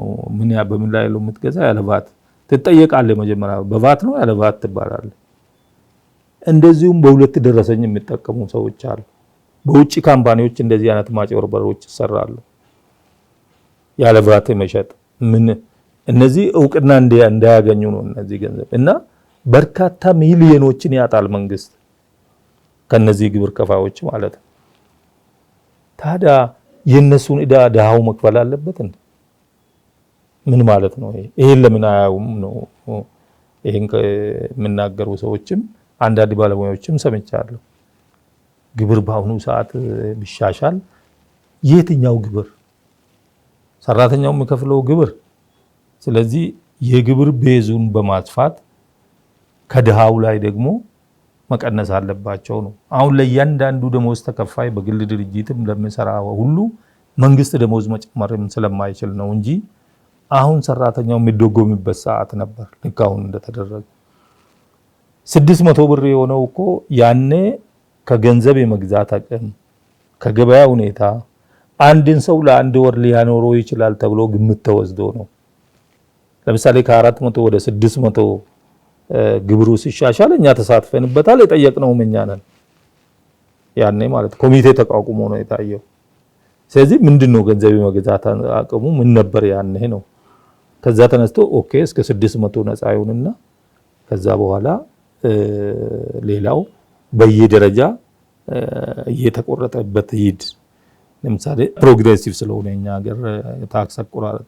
በምን ላይ ነው የምትገዛ? ያለ ቫት ትጠየቃለህ። መጀመሪያ በቫት ነው ያለ ቫት ትባላለህ። እንደዚሁም በሁለት ደረሰኝ የሚጠቀሙ ሰዎች አሉ። በውጭ ካምፓኒዎች እንደዚህ አይነት ማጭበርበሮች ይሰራሉ። ያለ ቫት መሸጥ እነዚህ እውቅና እንዳያገኙ ነው እነዚህ ገንዘብ እና በርካታ ሚሊዮኖችን ያጣል መንግስት ከነዚህ ግብር ከፋዮች ማለት ነው። ታዲያ የነሱን ዕዳ ድሃው መክፈል አለበት እንዴ? ምን ማለት ነው? ይሄን ለምን አያዩም ነው? ይሄን የምናገሩ ሰዎችም አንዳንድ ባለሙያዎችም ሰምቻለሁ። ግብር በአሁኑ ሰዓት ቢሻሻል የትኛው ግብር? ሰራተኛው የሚከፍለው ግብር። ስለዚህ የግብር ቤዙን በማስፋት ከድሃው ላይ ደግሞ መቀነስ አለባቸው ነው። አሁን ለእያንዳንዱ ደሞዝ ተከፋይ በግል ድርጅትም ለሚሰራ ሁሉ መንግስት ደሞዝ መጨመርም ስለማይችል ነው እንጂ አሁን ሰራተኛው የሚደጎምበት ሰዓት ነበር። ልክ አሁን እንደተደረገ 600 ብር የሆነው እኮ ያኔ ከገንዘብ የመግዛት አቅም ከገበያ ሁኔታ አንድን ሰው ለአንድ ወር ሊያኖረው ይችላል ተብሎ ግምት ተወስዶ ነው። ለምሳሌ ከ400 ወደ 600 ግብሩ ሲሻሻል እኛ ተሳትፈንበታል። የጠየቅነውም እኛ ነን ያኔ ማለት ኮሚቴ ተቋቁሞ ነው የታየው። ስለዚህ ምንድነው ገንዘብ የመግዛት አቅሙ ምን ነበር ያኔ ነው። ከዛ ተነስቶ ኦኬ እስከ 600 ነፃ ይሁንና ከዛ በኋላ ሌላው በየደረጃ እየተቆረጠበት ይድ ለምሳሌ ፕሮግሬሲቭ ስለሆነ እኛ ሀገር ታክስ አቆራረጥ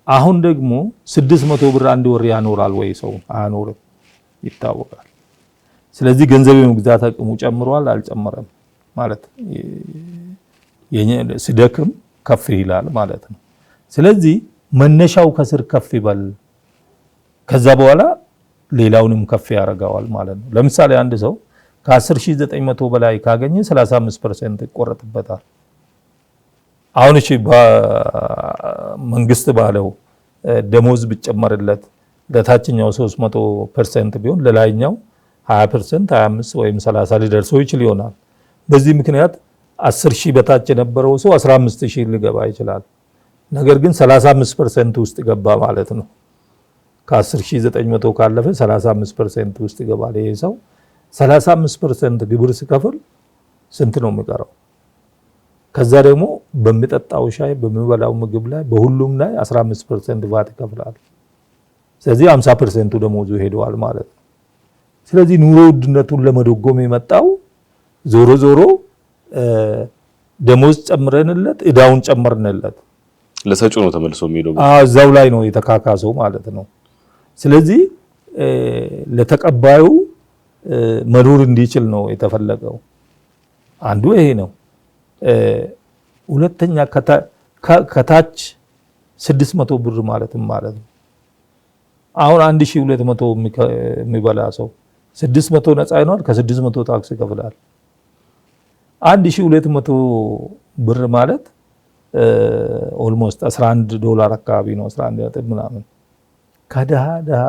አሁን ደግሞ 600 ብር አንድ ወር ያኖራል ወይ ሰው አያኖርም ይታወቃል። ስለዚህ ገንዘብ የመግዛት አቅሙ ጨምሯል አልጨመረም ማለት ሲደክም ከፍ ይላል ማለት ነው። ስለዚህ መነሻው ከስር ከፍ ይበል ከዛ በኋላ ሌላውንም ከፍ ያደርገዋል ማለት ነው። ለምሳሌ አንድ ሰው ከ10900 በላይ ካገኘ 35% ይቆረጥበታል። አሁን እሺ በመንግስት ባለው ደሞዝ ቢጨመርለት ለታችኛው 300% ቢሆን ለላይኛው 20% 25 ወይም 30 ሊደርሰው ይችል ይሆናል። በዚህ ምክንያት 10,000 በታች የነበረው ሰው 15,000 ሊገባ ይችላል። ነገር ግን 35% ውስጥ ገባ ማለት ነው። ከ10,900 ካለፈ 35% ውስጥ ይገባል። ይሄ ሰው 35% ግብር ሲከፍል ስንት ነው የሚቀረው? ከዛ ደግሞ በሚጠጣው ሻይ በሚበላው ምግብ ላይ በሁሉም ላይ 15% ቫት ይከፍላል። ስለዚህ 50% ደሞዙ ሄደዋል ማለት ነው። ስለዚህ ኑሮ ውድነቱን ለመደጎም የመጣው ዞሮ ዞሮ ደሞዝ ጨምረንለት እዳውን ጨመርንለት ለሰጪው ነው ተመልሶ የሚሄደው። እዛው ላይ ነው የተካካሰው ማለት ነው። ስለዚህ ለተቀባዩ መኖር እንዲችል ነው የተፈለገው። አንዱ ይሄ ነው። ሁለተኛ ከታች 600 ብር ማለትም ማለት ነው። አሁን 1200 የሚበላ ሰው 600 ነፃ ይሆናል፣ ከ600 ታክስ ይከፍላል። 1200 ብር ማለት ኦልሞስት $11 አካባቢ ነው። 11 ነጥብ ምናምን ከደሃ ደሃ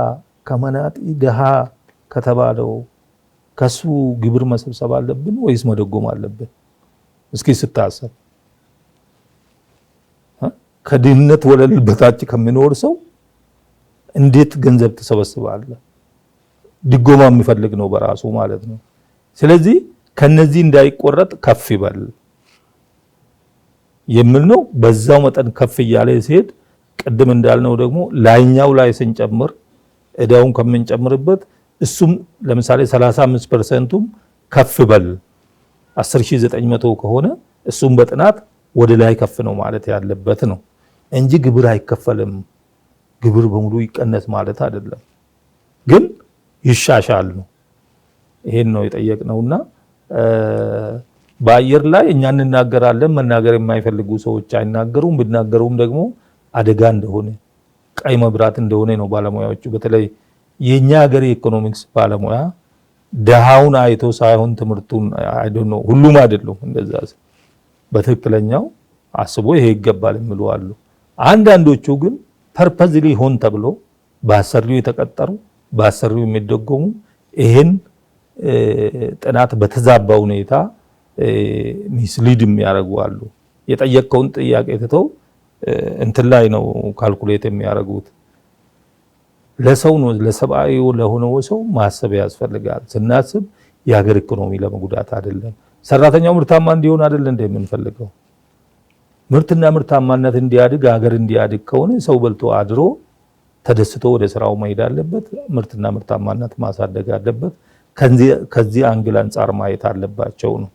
ከመናጢ ደሃ ከተባለው ከሱ ግብር መሰብሰብ አለብን ወይስ መደጎም አለብን? እስኪ ስታሰብ ከድህነት ወለል በታች ከሚኖር ሰው እንዴት ገንዘብ ተሰበስባለህ? ድጎማ የሚፈልግ ነው በራሱ ማለት ነው። ስለዚህ ከነዚህ እንዳይቆረጥ ከፍ ይበል የሚል ነው። በዛው መጠን ከፍ እያለ ሲሄድ ቅድም እንዳልነው ደግሞ ላይኛው ላይ ስንጨምር እዳውን ከምንጨምርበት እሱም ለምሳሌ 35%ቱም ከፍ በል 10,900 ከሆነ እሱም በጥናት ወደ ላይ ከፍ ነው ማለት ያለበት ነው እንጂ ግብር አይከፈልም። ግብር በሙሉ ይቀነስ ማለት አይደለም፣ ግን ይሻሻል ነው። ይሄን ነው የጠየቅነውና በአየር ላይ እኛ እንናገራለን። መናገር የማይፈልጉ ሰዎች አይናገሩም። ቢናገሩም ደግሞ አደጋ እንደሆነ ቀይ መብራት እንደሆነ ነው ባለሙያዎቹ። በተለይ የኛ ሀገር የኢኮኖሚክስ ባለሙያ ደሃውን አይቶ ሳይሆን ትምህርቱን አይደኖ ሁሉም አይደሉም እንደዛ በትክክለኛው አስቦ ይሄ ይገባል የሚሉ አሉ። አንዳንዶቹ ግን ፐርፐዝሊ ሆን ተብሎ በአሰሪው የተቀጠሩ በአሰሪው የሚደጎሙ ይሄን ጥናት በተዛባ ሁኔታ ሚስሊድ የሚያደርጉ አሉ። የጠየቀውን ጥያቄ ትተው እንትን ላይ ነው ካልኩሌት የሚያደርጉት። ለሰው ነው ለሰብአዊ ለሆነው ሰው ማሰብ ያስፈልጋል። ስናስብ የሀገር ኢኮኖሚ ለመጉዳት አይደለም። ሰራተኛው ምርታማ እንዲሆን አይደለም እንደምንፈልገው። ምርትና ምርታማነት እንዲያድግ ሀገር እንዲያድግ ከሆነ ሰው በልቶ አድሮ ተደስቶ ወደ ስራው መሄድ አለበት። ምርትና ምርታማነት ማሳደግ አለበት። ከዚህ አንግል አንጻር ማየት አለባቸው ነው።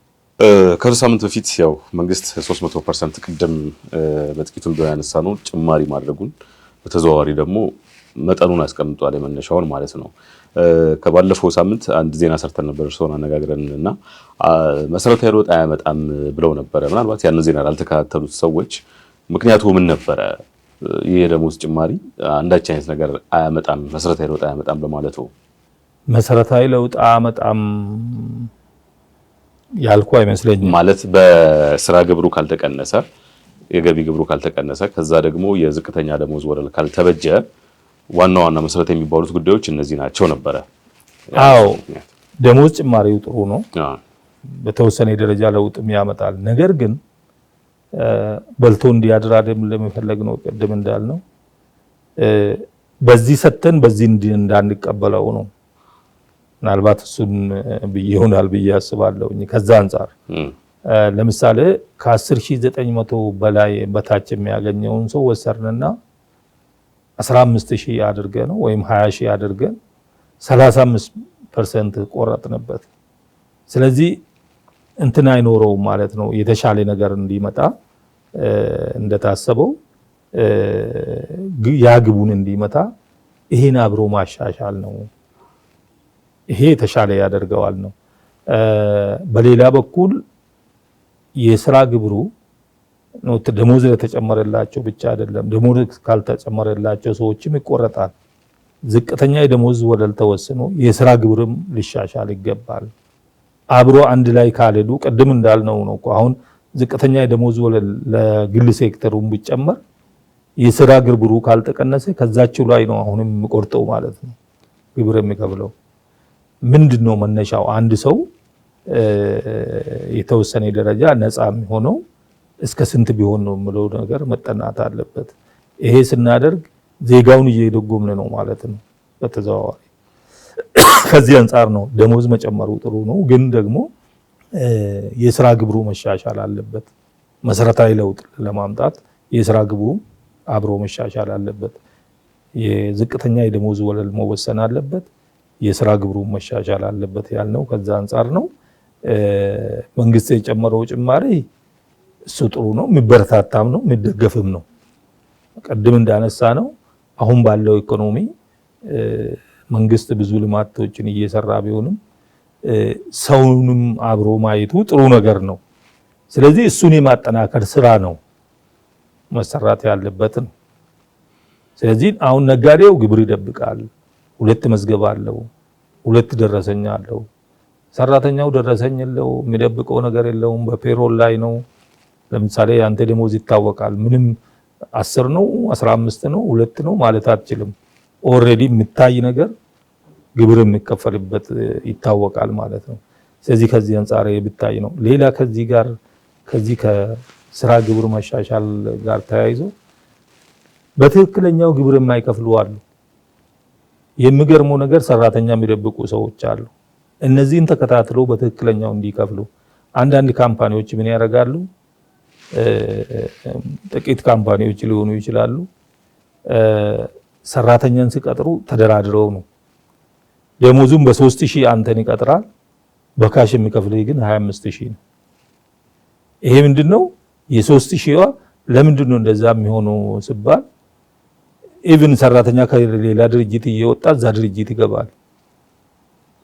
ከሁለት ሳምንት በፊት ያው መንግስት 300% ቅድም በጥቂቱ ያነሳ ነው ጭማሪ ማድረጉን በተዘዋዋሪ ደግሞ መጠኑን አስቀምጧል፣ የመነሻውን ማለት ነው። ከባለፈው ሳምንት አንድ ዜና ሰርተን ነበር እርስዎን አነጋግረን እና መሰረታዊ ለውጥ አያመጣም ብለው ነበረ። ምናልባት ያን ዜና ያልተከታተሉት ሰዎች ምክንያቱ ምን ነበረ? ይሄ ደሞዝ ጭማሪ አንዳች አይነት ነገር አያመጣም፣ መሰረታዊ ለውጥ አያመጣም በማለቱ መሰረታዊ ለውጥ አያመጣም ያልኩ አይመስለኝም። ማለት በስራ ግብሩ ካልተቀነሰ የገቢ ግብሩ ካልተቀነሰ ከዛ ደግሞ የዝቅተኛ ደሞዝ ወለል ካልተበጀ ዋና መሰረት የሚባሉት ጉዳዮች እነዚህ ናቸው ነበረ። አዎ ደሞዝ ጭማሪው ጥሩ ነው፣ በተወሰነ ደረጃ ለውጥም ያመጣል። ነገር ግን በልቶ እንዲያድር አይደለም ለመፈለግ ነው። ቅድም እንዳልነው በዚህ ሰተን በዚህ እንዳንቀበለው ነው። ምናልባት እሱን ይሆናል ብዬ አስባለሁ። ከዛ አንፃር ለምሳሌ ከ10900 በላይ በታች የሚያገኘውን ሰው ወሰርንና 15000 አድርገን ነው ወይም 20000 አድርገን 35% ቆረጥንበት። ስለዚህ እንትን አይኖረውም ማለት ነው። የተሻለ ነገር እንዲመጣ እንደታሰበው ያ ግቡን እንዲመታ ይሄን አብሮ ማሻሻል ነው። ይሄ የተሻለ ያደርገዋል ነው። በሌላ በኩል የስራ ግብሩ ነው ደሞዝ ለተጨመረላቸው ብቻ አይደለም። ደሞዝ ካልተጨመረላቸው ሰዎችም ይቆረጣል። ዝቅተኛ የደሞዝ ወለል ተወስኖ የስራ ግብርም ሊሻሻል ይገባል። አብሮ አንድ ላይ ካልሄዱ ቅድም እንዳልነው ነው እኮ አሁን ዝቅተኛ የደሞዝ ወለል ለግል ሴክተሩም ቢጨመር የስራ ግብሩ ካልተቀነሰ ከዛቸው ላይ ነው አሁንም የሚቆርጠው ማለት ነው ግብር የሚከፍለው። ምንድነው መነሻው? አንድ ሰው የተወሰነ ደረጃ ነፃ የሚሆነው እስከ ስንት ቢሆን ነው የሚለው ነገር መጠናት አለበት። ይሄ ስናደርግ ዜጋውን እየደጎምን ነው ማለት ነው በተዘዋዋሪ። ከዚህ አንፃር ነው ደሞዝ መጨመሩ ጥሩ ነው፣ ግን ደግሞ የስራ ግብሩ መሻሻል አለበት። መሰረታዊ ለውጥ ለማምጣት የስራ ግብሩ አብሮ መሻሻል አለበት። የዝቅተኛ የደሞዝ ወለል መወሰን አለበት፣ የስራ ግብሩ መሻሻል አለበት ያልነው ከዛ አንፃር ነው። መንግስት የጨመረው ጭማሪ እሱ ጥሩ ነው፣ የሚበረታታም ነው፣ የሚደገፍም ነው። ቀድም እንዳነሳ ነው አሁን ባለው ኢኮኖሚ መንግስት ብዙ ልማቶችን እየሰራ ቢሆንም ሰውንም አብሮ ማየቱ ጥሩ ነገር ነው። ስለዚህ እሱን የማጠናከር ስራ ነው መሰራት ያለበት ነው። ስለዚህ አሁን ነጋዴው ግብር ይደብቃል፣ 2 መዝገብ አለው፣ 2 ደረሰኛ አለው። ሰራተኛው ደረሰኝ የለው፣ የሚደብቀው ነገር የለውም፣ በፔሮል ላይ ነው። ለምሳሌ አንተ ደሞዝ ይታወቃል፣ ምንም 10 ነው 15 ነው 2 ነው ማለት አትችልም። ኦልሬዲ የሚታይ ነገር ግብር የሚከፈልበት ይታወቃል ማለት ነው። ስለዚህ ከዚህ አንፃር ብታይ ነው። ሌላ ከዚህ ከስራ ግብር መሻሻል ጋር ተያይዞ በትክክለኛው ግብር የማይከፍሉ አሉ። የሚገርመው ነገር ሰራተኛ የሚደብቁ ሰዎች አሉ። እነዚህን ተከታትሎ በትክክለኛው እንዲከፍሉ አንዳንድ ካምፓኒዎች ምን ያደርጋሉ? ጥቂት ካምፓኒዎች ሊሆኑ ይችላሉ። ሰራተኛን ሲቀጥሩ ተደራድረው ነው። ደሞዙን በ3000 አንተን ይቀጥራል፣ በካሽ የሚከፍልህ ግን 25000 ነው። ይሄ ምንድነው? የ3000ዋ ለምንድነው እንደዛ የሚሆነው ሲባል ኢቭን ሰራተኛ ከሌላ ድርጅት እየወጣ እዛ ድርጅት ይገባል።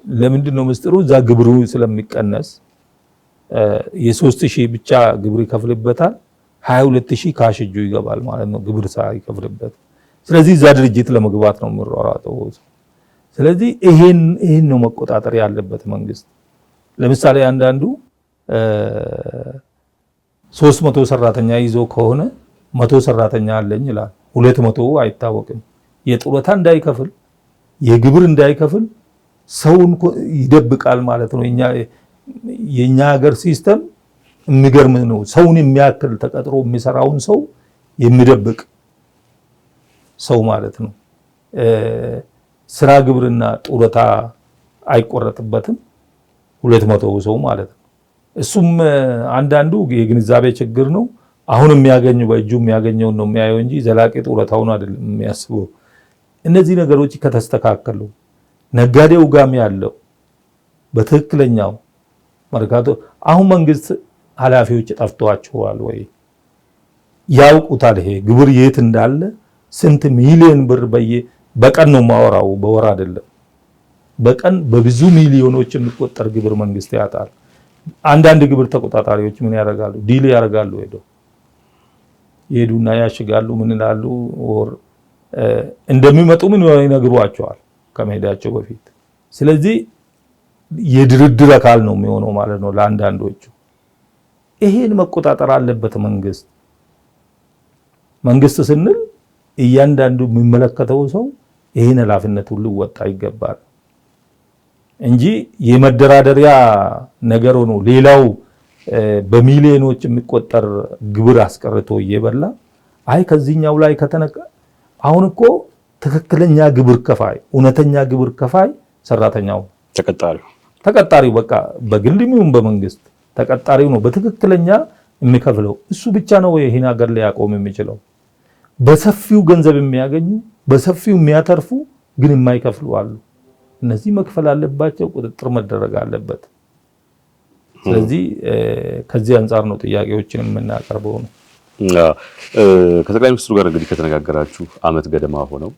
ለምንድነው ምስጢሩ? እዛ ግብሩ ስለሚቀነስ የ3000 ብቻ ግብር ይከፍልበታል፣ 22000 ካሽ እጁ ይገባል ማለት ነው ግብር ሳይከፍልበት። ስለዚህ እዛ ድርጅት ለመግባት ነው የሚሯሯጠው። ስለዚህ ይሄን ነው መቆጣጠር ያለበት መንግስት። ለምሳሌ አንዳንዱ 300 ሰራተኛ ይዞ ከሆነ 100 ሰራተኛ አለኝ ይላል። 200 አይታወቅም። የጡረታ እንዳይከፍል የግብር እንዳይከፍል ሰውን ይደብቃል ማለት ነው። የኛ ሀገር ሲስተም የሚገርም ነው። ሰውን የሚያክል ተቀጥሮ የሚሰራውን ሰው የሚደብቅ ሰው ማለት ነው። ስራ ግብርና ጡረታ አይቆረጥበትም 200 ሰው ማለት ነው። እሱም አንዳንዱ የግንዛቤ ችግር ነው። አሁን የሚያገኘው በእጁ የሚያገኘውን ነው የሚያየው እንጂ ዘላቂ ጡረታውን አይደለም የሚያስበው። እነዚህ ነገሮች ከተስተካከሉ ነጋዴው ጋም ያለው በትክክለኛው መርካቶ አሁን መንግስት ኃላፊዎች ጠፍቷቸዋል ወይ? ያውቁታል ይሄ ግብር የት እንዳለ ስንት ሚሊዮን ብር በቀን ነው ማወራው፣ በወር አይደለም። በቀን በብዙ ሚሊዮኖች የሚቆጠር ግብር መንግስት ያጣል። አንዳንድ ግብር ተቆጣጣሪዎች ምን ያደርጋሉ? ዲል ያደርጋሉ። ይሄዱና ያሽጋሉ። ምን ይላሉ? ወር እንደሚመጡ ምን ይነግሯቸዋል ከመሄዳቸው በፊት። ስለዚህ የድርድር አካል ነው የሚሆነው ማለት ነው ለአንዳንዶቹ። ይሄን መቆጣጠር አለበት መንግስት። መንግስት ስንል እያንዳንዱ የሚመለከተው ሰው ይሄን ኃላፊነት ሁሉ ወጣ ይገባል እንጂ የመደራደሪያ ነገር ሆኖ ሌላው በሚሊዮኖች የሚቆጠር ግብር አስቀርቶ እየበላ አይ ከዚህኛው ላይ ከተነቀ አሁን እኮ ትክክለኛ ግብር ከፋይ እውነተኛ ግብር ከፋይ ሰራተኛው ተቀጣሪው በቃ በግልም ይሁን በመንግስት ተቀጣሪው ነው በትክክለኛ የሚከፍለው። እሱ ብቻ ነው ይሄን ሀገር ሊያቆም የሚችለው። በሰፊው ገንዘብ የሚያገኙ በሰፊው የሚያተርፉ ግን የማይከፍሉ አሉ። እነዚህ መክፈል አለባቸው፣ ቁጥጥር መደረግ አለበት። ስለዚህ ከዚህ አንጻር ነው ጥያቄዎችን የምናቀርበው ነው። ከጠቅላይ ሚኒስትሩ ጋር እንግዲህ ከተነጋገራችሁ አመት ገደማ ሆነው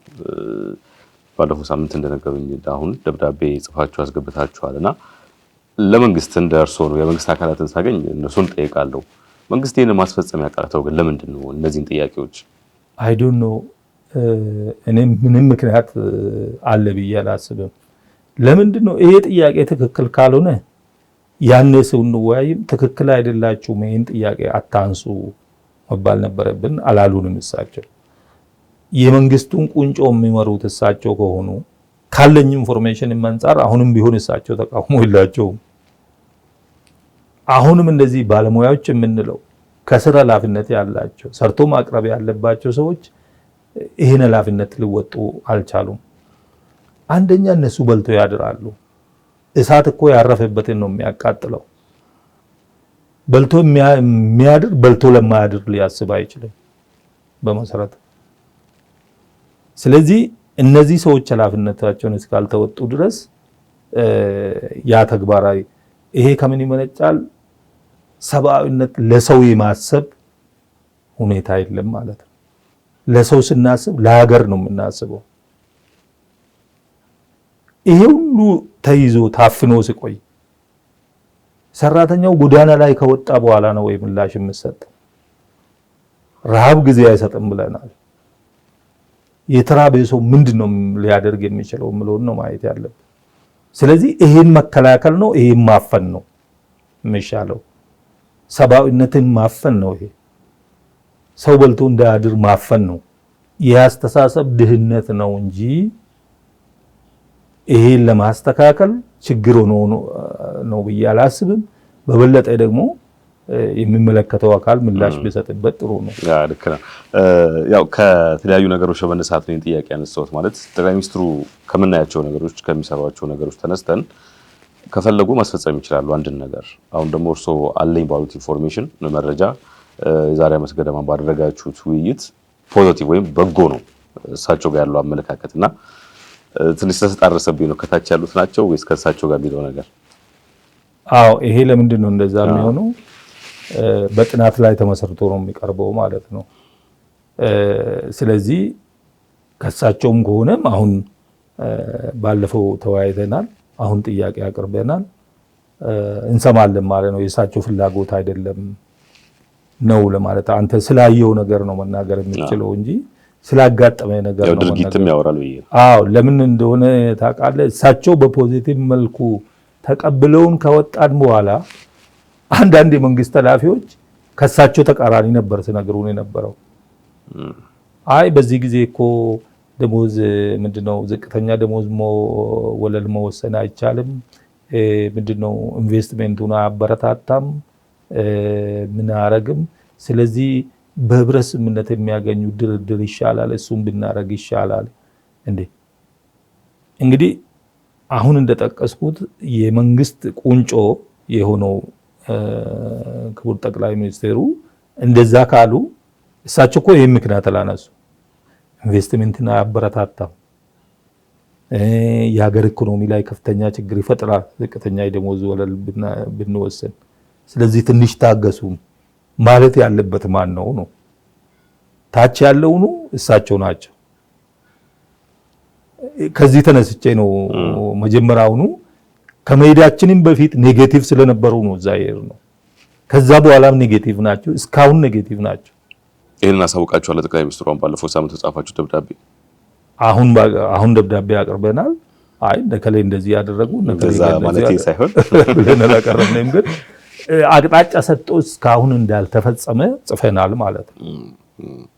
ባለፈው ሳምንት እንደነገሩኝ አሁን ደብዳቤ ጽፋችሁ አስገብታችኋልና ለመንግስት እንደርሶ ነው የመንግስት አካላትን ሳገኝ እነሱን ጠይቃለሁ። መንግስት ይሄን ማስፈጸም ያቃተው ግን ለምንድን ነው? እነዚህን ጥያቄዎች አይ ዶንት ኖ እኔ ምንም ምክንያት አለ ብዬ አላስብም። ለምንድን ነው ይሄ ጥያቄ ትክክል ካልሆነ ያኔ ሰው እንወያይም ትክክል አይደላችሁም ይሄን ጥያቄ አታንሱ መባል ነበረብን። አላሉንም። እሳቸው የመንግስቱን ቁንጮ የሚመሩት እሳቸው ከሆኑ ካለኝ ኢንፎርሜሽን አንፃር አሁንም ቢሆን እሳቸው ተቃውሞ የላቸውም። አሁንም እንደዚህ ባለሙያዎች የምንለው ከስራ ኃላፊነት ያላቸው ሰርቶ ማቅረብ ያለባቸው ሰዎች ይሄን ኃላፊነት ሊወጡ አልቻሉም። አንደኛ እነሱ በልቶ ያድራሉ። እሳት እኮ ያረፈበትን ነው የሚያቃጥለው። በልቶ የሚያድር በልቶ ለማያድር ሊያስብ አይችልም በመሰረቱ። ስለዚህ እነዚህ ሰዎች ኃላፊነታቸውን እስካልተወጡ ድረስ ያ ተግባራዊ ይሄ ከምን ይመነጫል? ሰብአዊነት ለሰው የማሰብ ሁኔታ የለም ማለት ነው። ለሰው ስናስብ ለሀገር ነው የምናስበው። ይሄ ሁሉ ተይዞ ታፍኖ ሲቆይ ሰራተኛው ጎዳና ላይ ከወጣ በኋላ ነው ወይ ምላሽ የምሰጥ? ረሃብ ጊዜ አይሰጥም ብለናል። የተራበ ሰው ምንድነው ሊያደርግ የሚችለው ምሎን ነው ማየት ያለብን። ስለዚህ ይሄን መከላከል ነው፣ ይሄን ማፈን ነው የሚሻለው። ሰብአዊነትን ማፈን ነው። ይሄ ሰው በልቶ እንዳያድር ማፈን ነው። የአስተሳሰብ ድህነት ነው እንጂ ይሄን ለማስተካከል ችግር ሆኖ ነው ብዬ አላስብም። በበለጠ ደግሞ የሚመለከተው አካል ምላሽ ቢሰጥበት ጥሩ ነው። ልክ ነው። ያው ከተለያዩ ነገሮች በመነሳት ነው ጥያቄ ያነሳሁት። ማለት ጠቅላይ ሚኒስትሩ ከምናያቸው ነገሮች ከሚሰሯቸው ነገሮች ተነስተን ከፈለጉ ማስፈጸም ይችላሉ አንድን ነገር። አሁን ደግሞ እርሶ አለኝ ባሉት ኢንፎርሜሽን መረጃ የዛሬ ዓመት ገደማ ባደረጋችሁት ውይይት ፖዚቲቭ ወይም በጎ ነው እሳቸው ጋር ያለው አመለካከትና ትንሽ ተስጣረሰብኝ ነው። ከታች ያሉት ናቸው ወይስ ከእሳቸው ጋር የሚለው ነገር? አዎ ይሄ ለምንድን ነው እንደዛ የሚሆነው? በጥናት ላይ ተመሰርቶ ነው የሚቀርበው ማለት ነው። ስለዚህ ከእሳቸውም ከሆነም አሁን ባለፈው ተወያይተናል፣ አሁን ጥያቄ አቅርበናል፣ እንሰማለን ማለት ነው። የእሳቸው ፍላጎት አይደለም ነው ለማለት አንተ ስላየው ነገር ነው መናገር የሚችለው እንጂ ስላጋጠመ ነገር ነው። ድርጊትም ያወራል ብዬ። አዎ ለምን እንደሆነ ታውቃለህ? እሳቸው በፖዚቲቭ መልኩ ተቀብለውን ከወጣን በኋላ አንዳንድ የመንግስት ኃላፊዎች ከእሳቸው ተቃራኒ ነበር ሲነግሩን የነበረው። አይ በዚህ ጊዜ እኮ ደሞዝ ምንድነው ዝቅተኛ ደሞዝ ወለል መወሰን አይቻልም፣ ምንድነው ኢንቨስትመንቱን አያበረታታም፣ ምን አያረግም። ስለዚህ በህብረት ስምምነት የሚያገኙ ድርድር ይሻላል፣ እሱም ብናረግ ይሻላል። እንግዲህ አሁን እንደጠቀስኩት የመንግስት ቁንጮ የሆነው ክቡር ጠቅላይ ሚኒስትሩ እንደዛ ካሉ እሳቸው እኮ ይሄን ምክንያት አላነሱ። ኢንቨስትመንትን አያበረታታም፣ የሀገር ኢኮኖሚ ላይ ከፍተኛ ችግር ይፈጥራል ዝቅተኛ የደሞዝ ወለል ብንወስን፣ ስለዚህ ትንሽ ታገሱ ማለት ያለበት ማን ነው ነው? ታች ያለው ነው እሳቸው ናቸው። ከዚህ ተነስቼ ነው መጀመሪያውኑ ከመሄዳችንም በፊት ኔጌቲቭ ስለነበሩ ነው እዛ ይሄር ነው። ከዛ በኋላም ኔጌቲቭ ናቸው፣ እስካሁን ኔጌቲቭ ናቸው። ይሄንን አሳውቃችኋል ለጠቅላይ ሚኒስትሩ? ባለፈው ሳምንት ተጻፋችሁ ደብዳቤ? አሁን ደብዳቤ አቅርበናል። አይ እንደከለ እንደዚህ ያደረጉ እንደዛ ማለት ሳይሆን ብለን አላቀረብንም፣ ግን አቅጣጫ ሰጥቶ እስካሁን እንዳልተፈጸመ ጽፈናል ማለት ነው።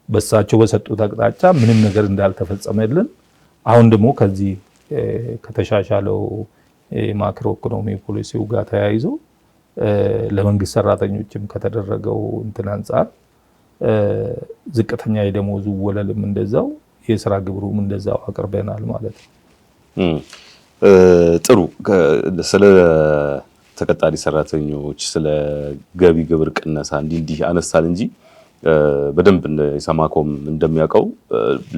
በሳቸው በሰጡት አቅጣጫ ምንም ነገር እንዳልተፈጸመልን አሁን ደግሞ ከዚህ ከተሻሻለው ማክሮ ኢኮኖሚ ፖሊሲው ጋር ተያይዞ ለመንግስት ሰራተኞችም ከተደረገው እንትን አንፃር ዝቅተኛ የደሞዙ ወለልም እንደዛው የስራ ግብሩም እንደዛው አቅርበናል ማለት ነው። ጥሩ። ስለ ተቀጣሪ ሰራተኞች ስለ ገቢ ግብር ቅነሳ እንዲህ አነሳል እንጂ በደንብ ኢሰማኮም እንደሚያውቀው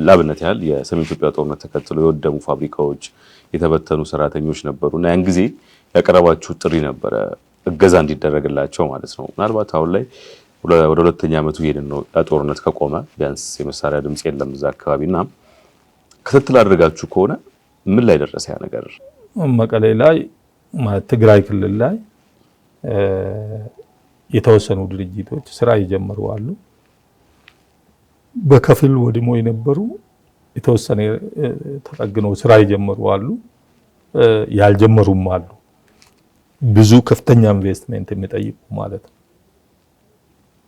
ላብነት ያህል የሰሜን ኢትዮጵያ ጦርነት ተከትሎ የወደሙ ፋብሪካዎች የተበተኑ ሰራተኞች ነበሩና ያን ጊዜ ያቀረባችሁ ጥሪ ነበረ እገዛ እንዲደረግላቸው ማለት ነው። ምናልባት አሁን ላይ ወደ ሁለተኛ ዓመቱ ሄድን ነው ጦርነት ከቆመ ቢያንስ የመሳሪያ ድምጽ የለም እዛ አካባቢና ክትትል አድርጋችሁ ከሆነ ምን ላይ ደረሰ ያ ነገር? መቀሌ ላይ ትግራይ ክልል ላይ የተወሰኑ ድርጅቶች ስራ የጀመሩ አሉ። በከፊል ወድሞ የነበሩ የተወሰነ ተጠግነው ስራ የጀመሩ አሉ፣ ያልጀመሩም አሉ። ብዙ ከፍተኛ ኢንቨስትመንት የሚጠይቁ ማለት ነው።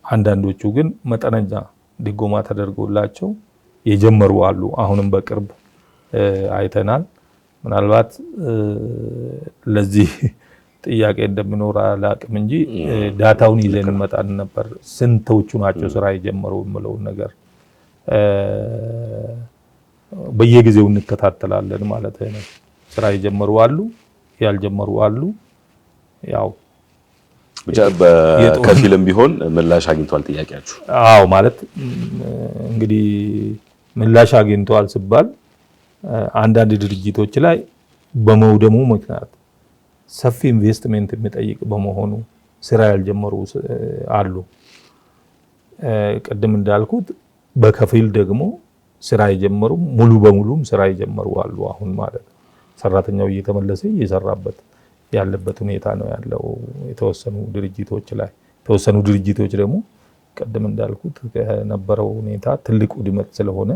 አንዳንዶቹ ግን መጠነኛ ድጎማ ተደርጎላቸው የጀመሩ አሉ። አሁንም በቅርብ አይተናል። ምናልባት ለዚህ ጥያቄ እንደሚኖር አላቅም እንጂ ዳታውን ይዘን እንመጣን ነበር። ስንቶቹ ናቸው ስራ የጀመሩ የምለውን ነገር በየጊዜው እንከታተላለን ማለት ነው። ስራ የጀመሩ አሉ፣ ያልጀመሩ አሉ። ያው ብቻ በከፊልም ቢሆን ምላሽ አግኝቷል ጥያቄያችሁ? አዎ ማለት እንግዲህ ምላሽ አግኝቷል ሲባል አንዳንድ ድርጅቶች ላይ በመውደሙ ምክንያት ሰፊ ኢንቨስትመንት የሚጠይቅ በመሆኑ ስራ ያልጀመሩ አሉ። ቅድም እንዳልኩት በከፊል ደግሞ ስራ የጀመሩ ሙሉ በሙሉም ስራ የጀመሩ አሉ። አሁን ማለት ሰራተኛው እየተመለሰ እየሰራበት ያለበት ሁኔታ ነው ያለው የተወሰኑ ድርጅቶች ላይ። የተወሰኑ ድርጅቶች ደግሞ ቅድም እንዳልኩት ከነበረው ሁኔታ ትልቅ ውድመት ስለሆነ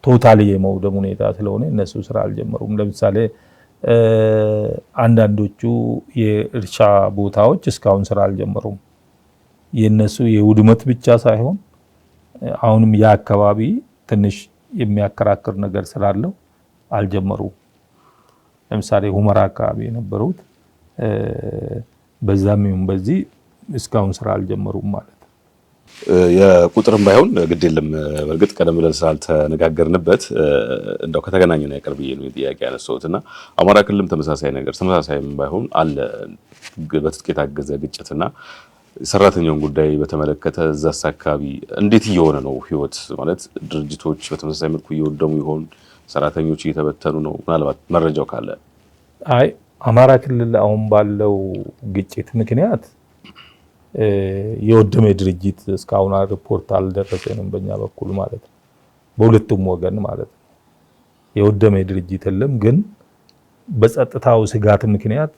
ቶታሊ የመውደም ሁኔታ ስለሆነ እነሱ ስራ አልጀመሩም። ለምሳሌ አንዳንዶቹ የእርሻ ቦታዎች እስካሁን ስራ አልጀመሩም። የነሱ የውድመት ብቻ ሳይሆን አሁንም ያ አካባቢ ትንሽ የሚያከራክር ነገር ስላለው አልጀመሩም። ለምሳሌ ሁመራ አካባቢ የነበሩት በዛም ይሁን በዚህ እስካሁን ስራ አልጀመሩም ማለት ነው። የቁጥርም ባይሆን ግድ የለም። በእርግጥ ቀደም ብለን ስላልተነጋገርንበት እንደው ከተገናኘን አይቀር ብዬ ነው ጥያቄ ያነሳሁትና አማራ ክልልም ተመሳሳይ ነገር ተመሳሳይም ባይሆን አለ በትጥቅ የታገዘ ግጭትና ሰራተኛውን ጉዳይ በተመለከተ እዛስ አካባቢ እንዴት እየሆነ ነው ህይወት? ማለት ድርጅቶች በተመሳሳይ መልኩ እየወደሙ ይሆን? ሰራተኞች እየተበተኑ ነው? ምናልባት መረጃው ካለ። አይ አማራ ክልል አሁን ባለው ግጭት ምክንያት የወደመ ድርጅት እስካሁን ሪፖርት አልደረሰንም በእኛ በኩል ማለት ነው። በሁለቱም ወገን ማለት ነው የወደመ ድርጅት የለም። ግን በጸጥታው ስጋት ምክንያት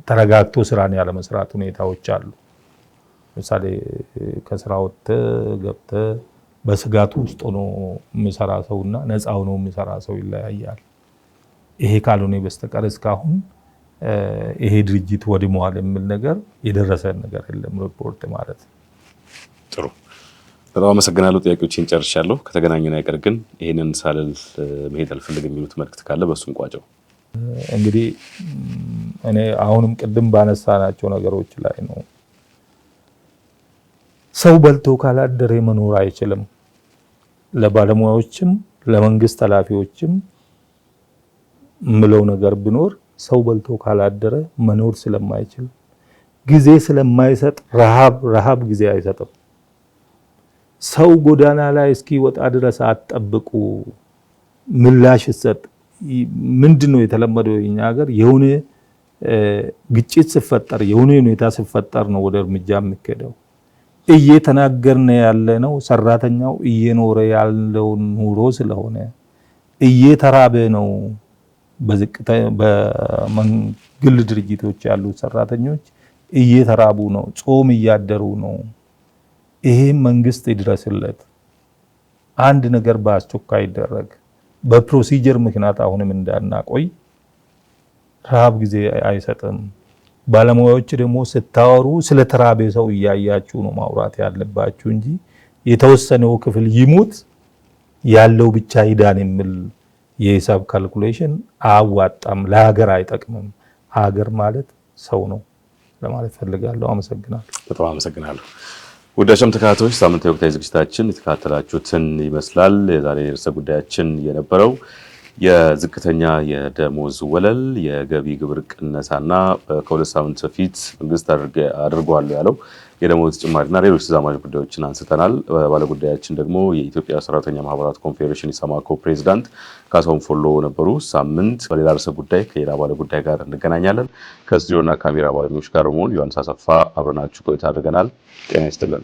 ተረጋግቶ ስራን ያለ መስራት ሁኔታዎች አሉ። ለምሳሌ ከስራ ወጥተህ ገብተህ በስጋቱ ውስጥ ሆኖ የሚሰራ ሰውና ነፃ ሆኖ የሚሰራ ሰው ይለያያል። ይሄ ካልሆነ በስተቀር እስካሁን ይሄ ድርጅት ወድመዋል የሚል ነገር የደረሰን ነገር የለም ሪፖርት ማለት ነው። ጥሩ በጣም አመሰግናለሁ። ጥያቄዎችን ጨርሻለሁ። ከተገናኘን አይቀር ግን ይሄንን ሳልል መሄድ አልፈልግም የሚሉት መልዕክት ካለ በሱም ቋጨው። እንግዲህ እኔ አሁንም ቅድም ባነሳናቸው ነገሮች ላይ ነው። ሰው በልቶ ካላደረ መኖር አይችልም። ለባለሙያዎችም ለመንግስት ኃላፊዎችም ምለው ነገር ቢኖር ሰው በልቶ ካላደረ መኖር ስለማይችል ጊዜ ስለማይሰጥ ረሃብ ጊዜ አይሰጥም። ሰው ጎዳና ላይ እስኪወጣ ድረስ አትጠብቁ፣ ምላሽ ይሰጥ። ምንድነው የተለመደው የኛ ሀገር የሆነ ግጭት ሲፈጠር የሆነ ሁኔታ ሲፈጠር ነው ወደ እርምጃ የሚከደው። እየተናገርን ያለ ነው ሰራተኛው እየኖረ ያለው ኑሮ ስለሆነ እየተራበ ነው። በግል ድርጅቶች ያሉ ሰራተኞች እየተራቡ ነው፣ ጾም እያደሩ ነው። ይሄ መንግስት ይድረስለት። አንድ ነገር በአስቸኳይ ይደረግ። በፕሮሲጀር ምክንያት አሁንም እንዳናቆይ። ረሃብ ጊዜ አይሰጥም። ባለሙያዎች ደግሞ ስታወሩ ስለ ተራበ ሰው እያያችሁ ነው ማውራት ያለባችሁ እንጂ የተወሰነው ክፍል ይሙት ያለው ብቻ ይዳን የሚል የሂሳብ ካልኩሌሽን አዋጣም፣ ለሀገር አይጠቅምም። ሀገር ማለት ሰው ነው ለማለት ፈልጋለሁ። አመሰግናለሁ። በጣም አመሰግናለሁ። ውድ አሻም ተከታታዮች ሳምንታዊ ወቅታዊ ዝግጅታችን የተከታተላችሁትን ይመስላል። የዛሬ ርዕሰ ጉዳያችን የነበረው የዝቅተኛ የደሞዝ ወለል፣ የገቢ ግብር ቅነሳና ከሁለት ሳምንት በፊት መንግስት አድርጓል ያለው የደሞዝ ጭማሪና ሌሎች ተዛማጅ ጉዳዮችን አንስተናል። ባለጉዳያችን ደግሞ የኢትዮጵያ ሰራተኛ ማህበራት ኮንፌዴሬሽን ኢሰማኮ ፕሬዚዳንት ካሳሁን ፎሎ ነበሩ። ሳምንት በሌላ ርዕሰ ጉዳይ ከሌላ ባለጉዳይ ጋር እንገናኛለን። ከስቱዲዮና ካሜራ ባለሙያዎች ጋር በመሆን ዮሐንስ አሰፋ አብረናችሁ ቆይታ አድርገናል። ጤና ይስጥልን።